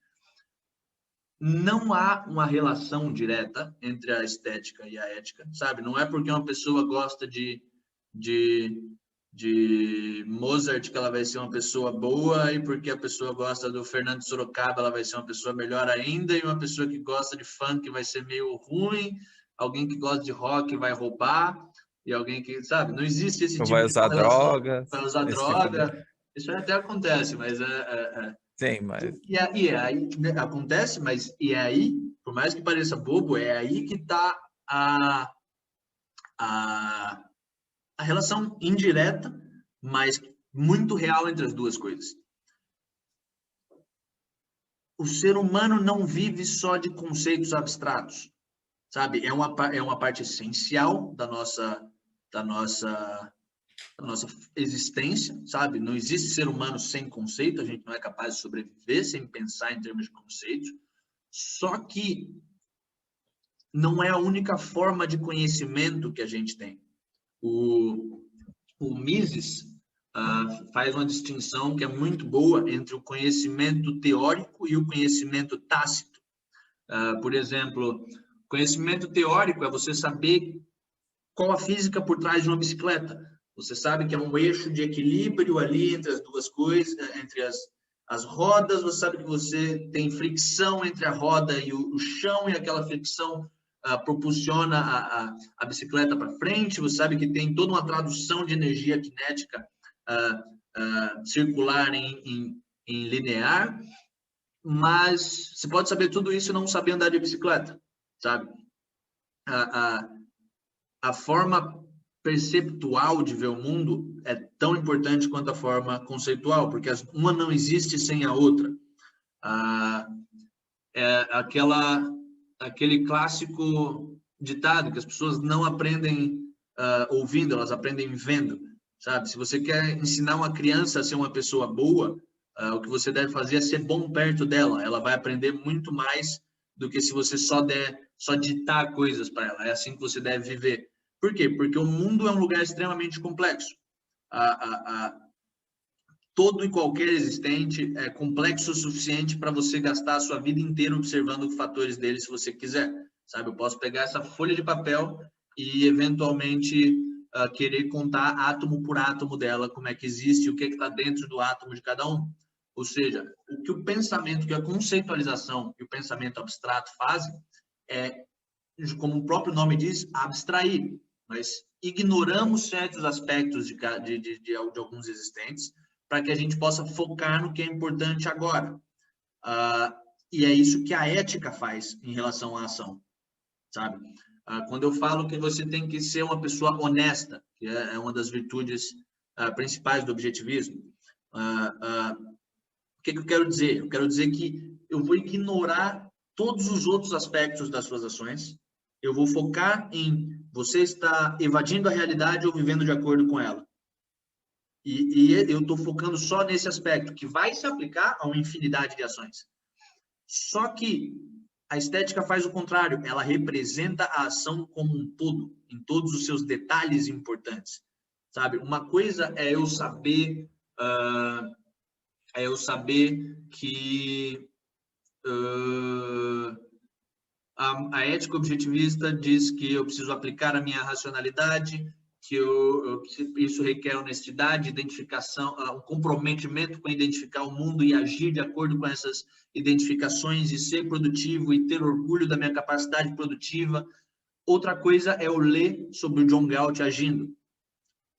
Não há uma relação direta entre a estética e a ética, sabe? Não é porque uma pessoa gosta de de Mozart, que ela vai ser uma pessoa boa, e porque a pessoa gosta do Fernando de Sorocaba, ela vai ser uma pessoa melhor ainda, e uma pessoa que gosta de funk vai ser meio ruim, alguém que gosta de rock vai roubar, e alguém que, sabe, não existe esse Ou tipo vai de usar correlação. drogas, Vai usar esse tipo de... droga, isso até acontece, mas Sim, mas... é aí, né, acontece, mas e é aí, por mais que pareça bobo, é aí que está a, a relação indireta, mas muito real entre as duas coisas. O ser humano não vive só de conceitos abstratos, sabe? É uma parte essencial da nossa existência, sabe? Não existe ser humano sem conceito, a gente não é capaz de sobreviver sem pensar em termos de conceitos. Só que não é a única forma de conhecimento que a gente tem. O Mises faz uma distinção que é muito boa entre o conhecimento teórico e o conhecimento tácito. Por exemplo, conhecimento teórico é você saber qual a física por trás de uma bicicleta. Você sabe que é um eixo de equilíbrio ali entre as duas coisas, entre as rodas, você sabe que você tem fricção entre a roda e o chão, e aquela fricção propulsiona a bicicleta para frente, você sabe que tem toda uma tradução de energia cinética circular em linear, mas você pode saber tudo isso e não saber andar de bicicleta, sabe? A forma perceptual de ver o mundo é tão importante quanto a forma conceitual, porque uma não existe sem a outra. É aquele clássico ditado que as pessoas não aprendem ouvindo, elas aprendem vendo, sabe? Se você quer ensinar uma criança a ser uma pessoa boa, o que você deve fazer é ser bom perto dela. Ela vai aprender muito mais do que se você só ditar coisas para ela. É assim que você deve viver. Por quê? Porque o mundo é um lugar extremamente complexo. Todo e qualquer existente é complexo o suficiente para você gastar a sua vida inteira observando os fatores dele, se você quiser, sabe? Eu posso pegar essa folha de papel e, eventualmente, querer contar átomo por átomo dela, como é que existe, o que está dentro do átomo de cada um. Ou seja, o que o pensamento, que a conceitualização e o pensamento abstrato fazem é, como o próprio nome diz, abstrair. Nós ignoramos certos aspectos de alguns existentes para que a gente possa focar no que é importante agora. E é isso que a ética faz em relação à ação, sabe? Quando eu falo que você tem que ser uma pessoa honesta, que é uma das virtudes principais do objetivismo, o que eu quero dizer? Eu quero dizer que eu vou ignorar todos os outros aspectos das suas ações, eu vou focar em você estar evadindo a realidade ou vivendo de acordo com ela. E eu estou focando só nesse aspecto, que vai se aplicar a uma infinidade de ações. Só que a estética faz o contrário, ela representa a ação como um todo, em todos os seus detalhes importantes, sabe? Uma coisa é eu saber, que a ética objetivista diz que eu preciso aplicar a minha racionalidade, que isso requer honestidade, identificação, um comprometimento com identificar o mundo e agir de acordo com essas identificações e ser produtivo e ter orgulho da minha capacidade produtiva. Outra coisa é eu ler sobre o John Galt agindo,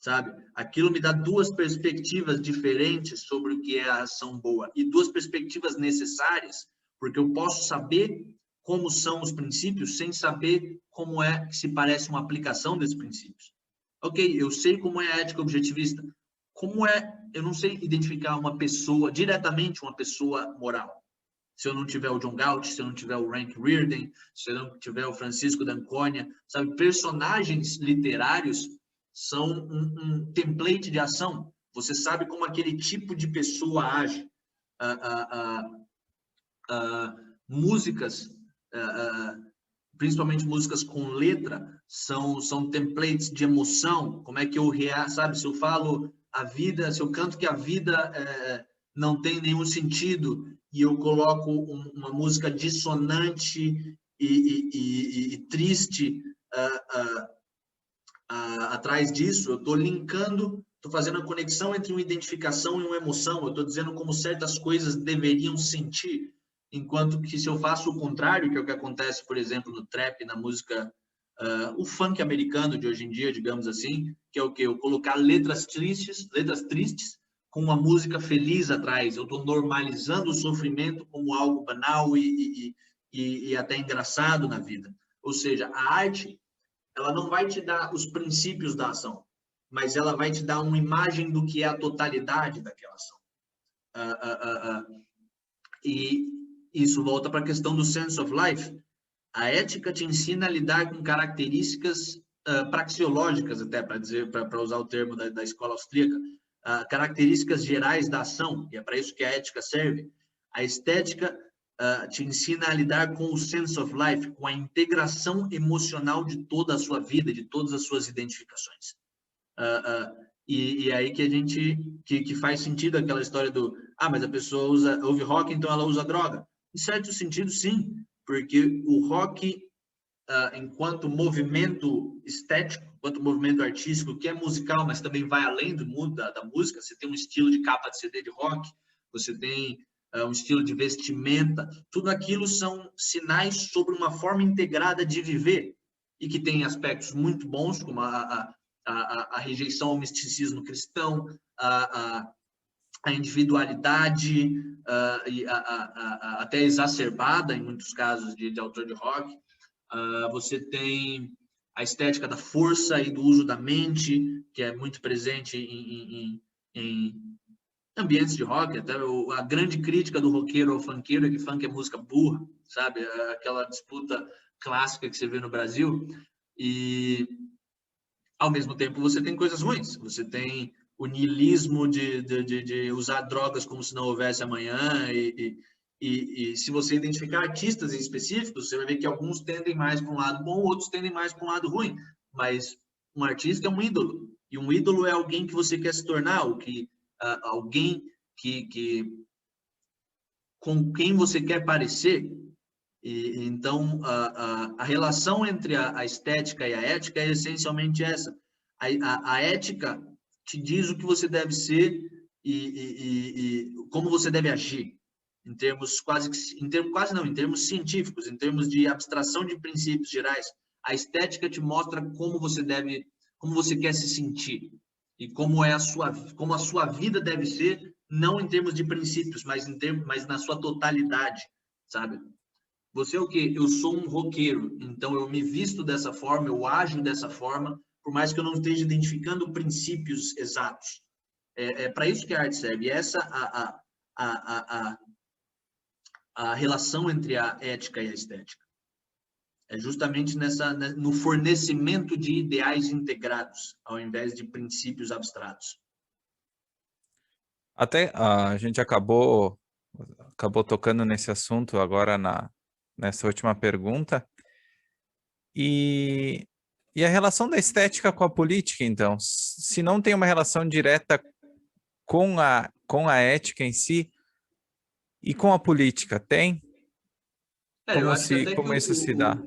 sabe? Aquilo me dá duas perspectivas diferentes sobre o que é a ação boa e duas perspectivas necessárias, porque eu posso saber como são os princípios sem saber como é que se parece uma aplicação desses princípios. Ok, eu sei como é a ética objetivista. Como é, eu não sei identificar uma pessoa, diretamente uma pessoa moral. Se eu não tiver o John Galt, se eu não tiver o Frank Reardon, se eu não tiver o Francisco d'Anconia, sabe? Personagens literários são um template de ação. Você sabe como aquele tipo de pessoa age. Músicas, principalmente músicas com letra, são templates de emoção. Como é que eu sabe? Se eu falo a vida, se eu canto que a vida não tem nenhum sentido e eu coloco uma música dissonante e triste, atrás disso, eu estou linkando, estou fazendo a conexão entre uma identificação e uma emoção, eu estou dizendo como certas coisas deveriam sentir, enquanto que se eu faço o contrário, que é o que acontece, por exemplo, no trap, na música, o funk americano de hoje em dia, digamos assim, que é o que? Eu colocar letras tristes com uma música feliz atrás, eu estou normalizando o sofrimento como algo banal e até engraçado na vida. Ou seja, a arte, ela não vai te dar os princípios da ação, mas ela vai te dar uma imagem do que é a totalidade daquela ação. E isso volta para a questão do sense of life. A ética te ensina a lidar com características praxeológicas, até para usar o termo da escola austríaca, características gerais da ação, e é para isso que a ética serve. A estética te ensina a lidar com o sense of life, com a integração emocional de toda a sua vida, de todas as suas identificações. E aí que a gente que faz sentido aquela história do mas a pessoa ouve rock, então ela usa droga. Em certo sentido, sim, porque o rock, enquanto movimento estético, enquanto movimento artístico, que é musical, mas também vai além do mundo da música, você tem um estilo de capa de CD de rock, você tem um estilo de vestimenta, tudo aquilo são sinais sobre uma forma integrada de viver e que tem aspectos muito bons, como a rejeição ao misticismo cristão, a individualidade até exacerbada, em muitos casos, de autor de rock. Você tem a estética da força e do uso da mente, que é muito presente em ambientes de rock. Até a grande crítica do roqueiro ao funkeiro é que funk é música burra, sabe? Aquela disputa clássica que você vê no Brasil. E, ao mesmo tempo, você tem coisas ruins. Você tem o niilismo de usar drogas como se não houvesse amanhã. E se você identificar artistas específicos, você vai ver que alguns tendem mais para um lado bom, outros tendem mais para um lado ruim. Mas um artista é um ídolo. E um ídolo é alguém que você quer se tornar, alguém com quem você quer parecer. Então, a relação entre a estética e a ética é essencialmente essa. A ética te diz o que você deve ser e como você deve agir, em termos em termos científicos, em termos de abstração de princípios gerais. A estética te mostra como você quer se sentir e como a sua vida deve ser, não em termos de princípios, mas na sua totalidade, sabe? Você é o quê? Eu sou um roqueiro, então eu me visto dessa forma, eu ajo dessa forma, por mais que eu não esteja identificando princípios exatos. É para isso que a arte serve. E essa a relação entre a ética e a estética. É justamente no fornecimento de ideais integrados, ao invés de princípios abstratos. Até a gente acabou tocando nesse assunto agora nessa última pergunta. E a relação da estética com a política, então? Se não tem uma relação direta com a ética em si e com a política, tem? Eu acho que até como isso se dá?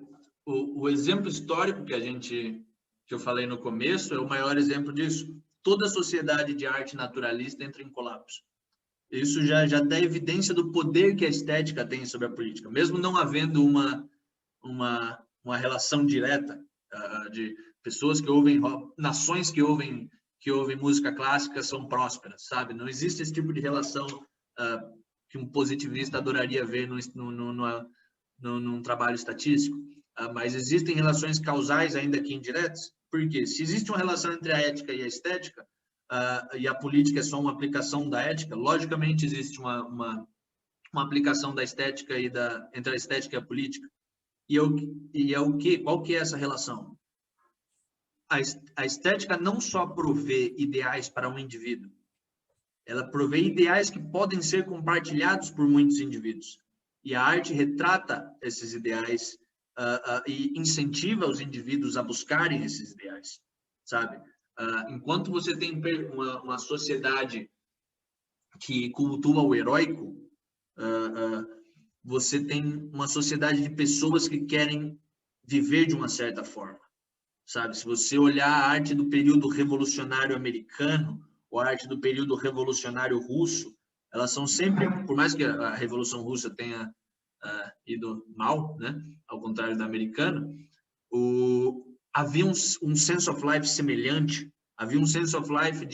O exemplo histórico que eu falei no começo é o maior exemplo disso. Toda sociedade de arte naturalista entra em colapso. Isso já dá evidência do poder que a estética tem sobre a política, mesmo não havendo uma relação direta de pessoas que ouvem nações que ouvem música clássica são prósperas, sabe? Não existe esse tipo de relação que um positivista adoraria ver num trabalho estatístico, mas existem relações causais, ainda que indiretas. Porque se existe uma relação entre a ética e a estética, e a política é só uma aplicação da ética, logicamente existe uma aplicação da estética entre a estética e a política. Qual que é essa relação? A estética não só provê ideais para um indivíduo, ela provê ideais que podem ser compartilhados por muitos indivíduos. E a arte retrata esses ideais e incentiva os indivíduos a buscarem esses ideais, sabe? Enquanto você tem uma sociedade que cultua o heróico, você tem uma sociedade de pessoas que querem viver de uma certa forma, sabe? Se você olhar a arte do período revolucionário americano ou a arte do período revolucionário russo, elas são sempre, por mais que a Revolução Russa tenha ido mal, né? Ao contrário da americana, havia um sense of life semelhante, havia um sense of life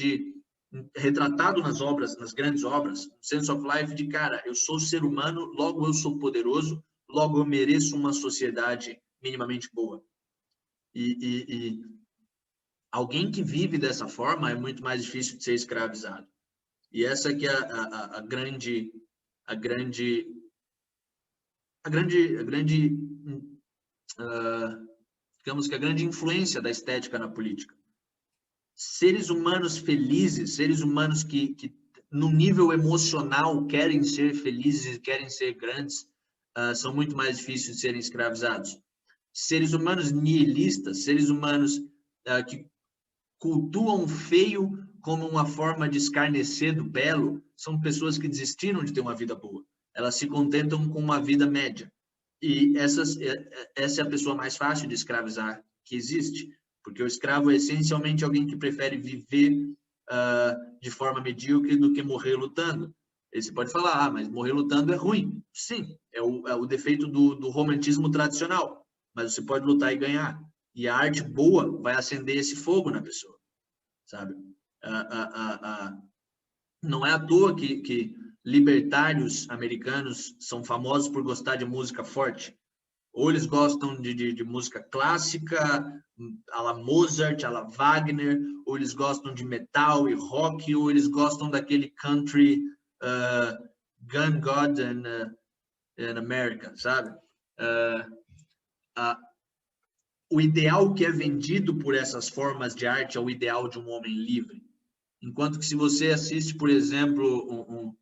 retratado nas obras, nas grandes obras, um sense of life de, cara, eu sou ser humano, logo eu sou poderoso, logo eu mereço uma sociedade minimamente boa. E alguém que vive dessa forma é muito mais difícil de ser escravizado. E essa que é digamos que a grande influência da estética na política. Seres humanos felizes, seres humanos que no nível emocional querem ser felizes e querem ser grandes, são muito mais difíceis de serem escravizados. Seres humanos nihilistas, seres humanos que cultuam o feio como uma forma de escarnecer do belo, são pessoas que desistiram de ter uma vida boa. Elas se contentam com uma vida média. E essa é a pessoa mais fácil de escravizar que existe, porque o escravo é essencialmente alguém que prefere viver de forma medíocre do que morrer lutando. Aí você pode falar, mas morrer lutando é ruim. Sim, é o defeito do romantismo tradicional, mas você pode lutar e ganhar. E a arte boa vai acender esse fogo na pessoa, sabe? Não é à toa que libertários americanos são famosos por gostar de música forte. Ou eles gostam de música clássica, à la Mozart, à la Wagner, ou eles gostam de metal e rock, ou eles gostam daquele country Gun, God and America, sabe? O ideal que é vendido por essas formas de arte é o ideal de um homem livre. Enquanto que se você assiste, por exemplo,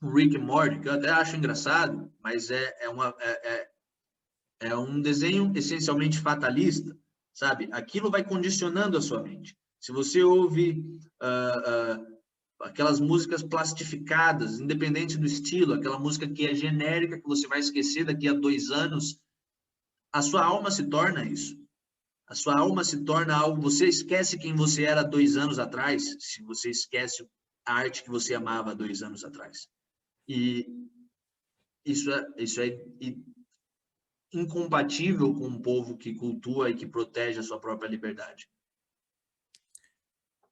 um Rick and Morty, que eu até acho engraçado, mas é um desenho essencialmente fatalista, sabe? Aquilo vai condicionando a sua mente. Se você ouve aquelas músicas plastificadas, independente do estilo, aquela música que é genérica, que você vai esquecer daqui a 2 anos, a sua alma se torna isso. A sua alma se torna algo... Você esquece quem você era 2 anos atrás, se você esquece a arte que você amava 2 anos atrás. E isso é incompatível com um povo que cultua e que protege a sua própria liberdade.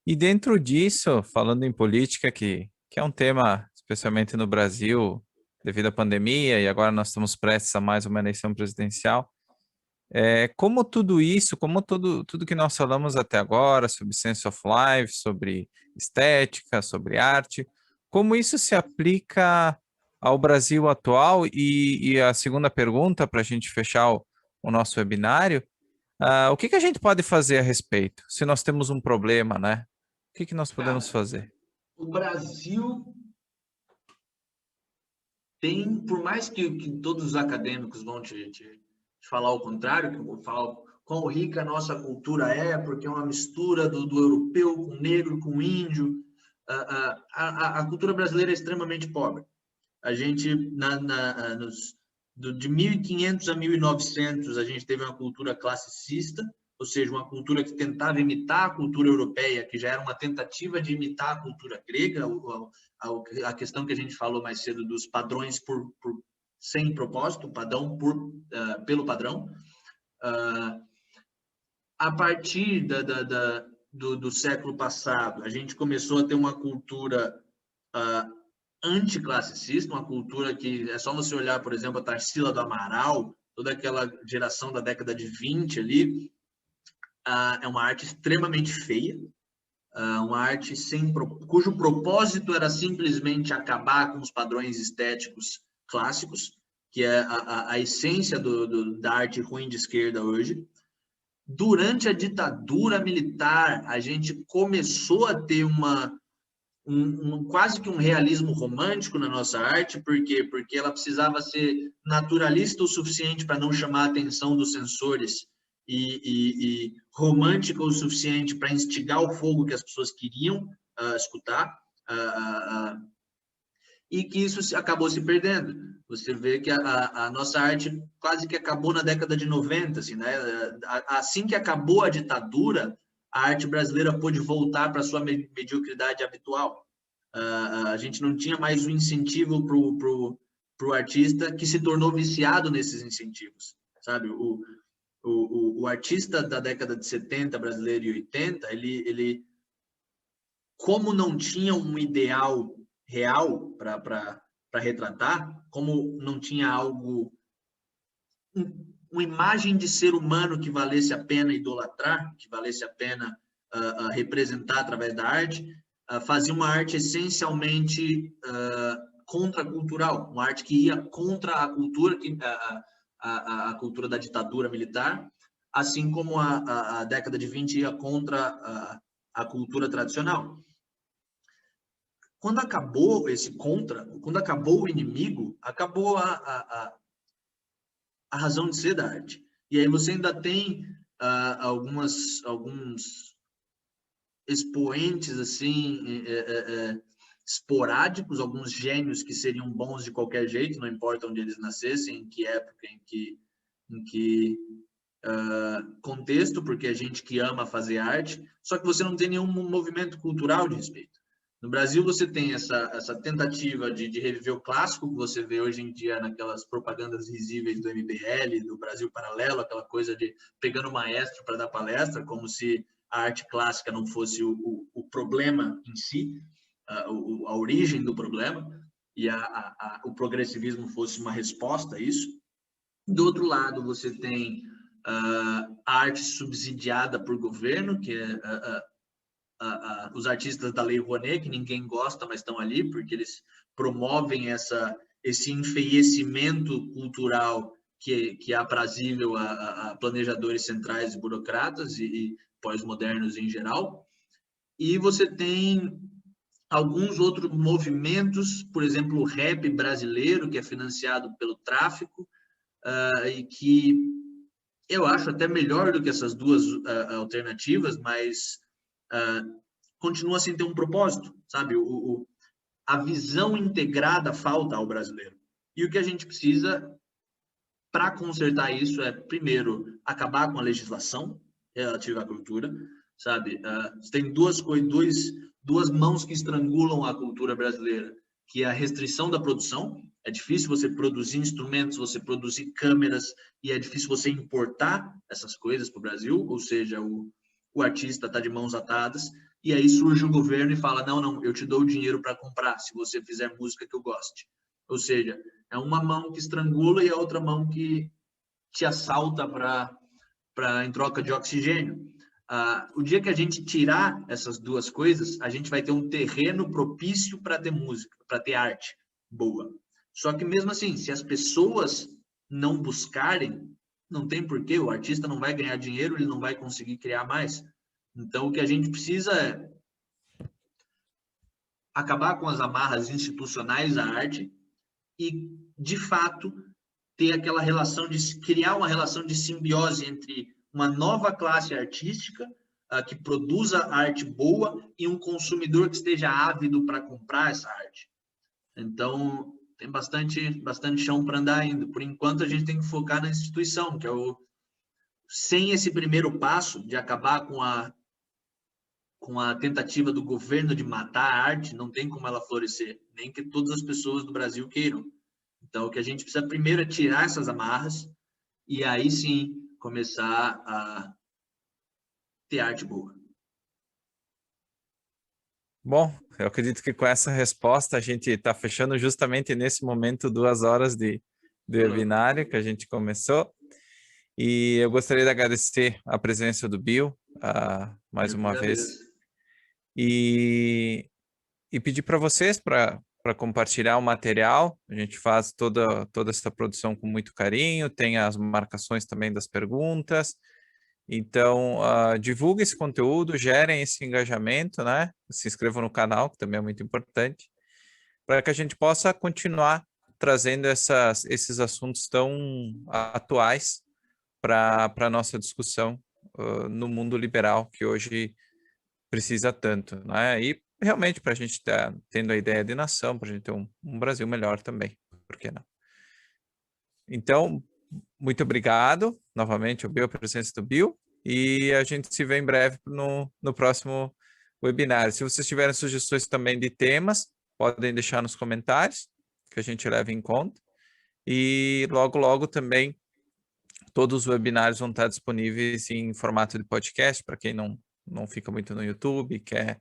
E dentro disso, falando em política, que é um tema, especialmente no Brasil, devido à pandemia, e agora nós estamos prestes a mais uma eleição presidencial, como tudo isso, como tudo que nós falamos até agora, sobre sense of life, sobre estética, sobre arte, como isso se aplica ao Brasil atual? E a segunda pergunta, para a gente fechar o nosso webinário, o que a gente pode fazer a respeito? Se nós temos um problema, né? O que nós podemos fazer? O Brasil tem, por mais que todos os acadêmicos vão te falar o contrário, que eu vou falar quão rica a nossa cultura é, porque é uma mistura do europeu com o negro, com o índio. A cultura brasileira é extremamente pobre. A gente, de 1500 a 1900, a gente teve uma cultura classicista, ou seja, uma cultura que tentava imitar a cultura europeia, que já era uma tentativa de imitar a cultura grega, a questão que a gente falou mais cedo dos padrões sem propósito, padrão pelo padrão. A partir do século passado, a gente começou a ter uma cultura anticlassicista, uma cultura que é só você olhar, por exemplo, a Tarsila do Amaral, toda aquela geração da década de 20 ali, é uma arte extremamente feia, uma arte cujo propósito era simplesmente acabar com os padrões estéticos clássicos, que é a essência da arte ruim de esquerda hoje. Durante a ditadura militar, a gente começou a ter quase que um realismo romântico na nossa arte. Por quê? Porque ela precisava ser naturalista o suficiente para não chamar a atenção dos censores e romântica o suficiente para instigar o fogo que as pessoas queriam escutar. e que isso acabou se perdendo. Você vê que a nossa arte quase que acabou na década de 90, assim, né? Assim que acabou a ditadura, a arte brasileira pôde voltar para sua mediocridade habitual. A gente não tinha mais o incentivo para o artista, que se tornou viciado nesses incentivos, sabe? O artista da década de 70 brasileiro e 80, ele como não tinha um ideal real para retratar, como não tinha algo, uma imagem de ser humano que valesse a pena idolatrar, que valesse a pena representar através da arte, fazia uma arte essencialmente contracultural, uma arte que ia contra a cultura, a cultura da ditadura militar, assim como a década de 20 ia contra a cultura tradicional. Quando acabou esse contra, quando acabou o inimigo, acabou a razão de ser da arte. E aí você ainda tem alguns expoentes assim esporádicos, alguns gênios que seriam bons de qualquer jeito, não importa onde eles nascessem, em que época, em que contexto, porque é gente que ama fazer arte, só que você não tem nenhum movimento cultural de respeito. No Brasil, você tem essa tentativa de reviver o clássico, que você vê hoje em dia naquelas propagandas risíveis do MBL, do Brasil Paralelo, aquela coisa de pegando o maestro para dar palestra, como se a arte clássica não fosse o problema em si, a origem do problema, e o progressivismo fosse uma resposta a isso. Do outro lado, você tem a arte subsidiada por governo, que é os artistas da Lei Rouanet, que ninguém gosta, mas estão ali, porque eles promovem esse enfeiecimento cultural que é aprazível a planejadores centrais e burocratas e pós-modernos em geral. E você tem alguns outros movimentos, por exemplo, o rap brasileiro, que é financiado pelo tráfico, e que eu acho até melhor do que essas duas alternativas, mas continua sem ter um propósito, sabe? A visão integrada falta ao brasileiro. E o que a gente precisa para consertar isso é, primeiro, acabar com a legislação relativa à cultura, sabe? Você tem duas mãos que estrangulam a cultura brasileira, que é a restrição da produção. É difícil você produzir instrumentos, você produzir câmeras, e é difícil você importar essas coisas para o Brasil, ou seja, o artista está de mãos atadas, e aí surge o governo e fala, não, eu te dou o dinheiro para comprar, se você fizer música que eu goste. Ou seja, é uma mão que estrangula e a outra mão que te assalta em troca de oxigênio. O dia que a gente tirar essas duas coisas, a gente vai ter um terreno propício para ter música, para ter arte boa. Só que mesmo assim, se as pessoas não buscarem, não tem porquê, o artista não vai ganhar dinheiro, ele não vai conseguir criar mais. Então, o que a gente precisa é acabar com as amarras institucionais da arte e, de fato, ter aquela relação de criar uma relação de simbiose entre uma nova classe artística que produza arte boa e um consumidor que esteja ávido para comprar essa arte. Então, tem bastante chão para andar ainda. Por enquanto, a gente tem que focar na instituição, que é sem esse primeiro passo de acabar com a tentativa do governo de matar a arte, não tem como ela florescer, nem que todas as pessoas do Brasil queiram. Então, o que a gente precisa primeiro é tirar essas amarras e aí sim começar a ter arte boa. Bom, eu acredito que com essa resposta a gente está fechando justamente nesse momento 2 horas de webinário que a gente começou. E eu gostaria de agradecer a presença do Bill mais uma vez. E pedir para vocês para compartilhar o material. A gente faz toda essa produção com muito carinho, tem as marcações também das perguntas. Então, divulguem esse conteúdo, gerem esse engajamento, né? Se inscrevam no canal, que também é muito importante, para que a gente possa continuar trazendo esses assuntos tão atuais para a nossa discussão no mundo liberal, que hoje precisa tanto, né? E realmente para a gente estar tendo a ideia de nação, para a gente ter um Brasil melhor também, por que não? Então, muito obrigado novamente ao Bill, a presença do Bill, e a gente se vê em breve no próximo webinar. Se vocês tiverem sugestões também de temas, podem deixar nos comentários, que a gente leva em conta. E logo, logo também, todos os webinários vão estar disponíveis em formato de podcast, para quem não fica muito no YouTube, quer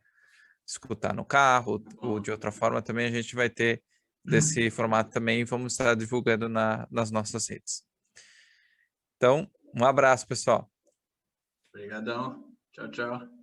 escutar no carro, ou de outra forma também a gente vai ter desse formato também, e vamos estar divulgando nas nossas redes. Então, um abraço, pessoal. Obrigadão. Tchau, tchau.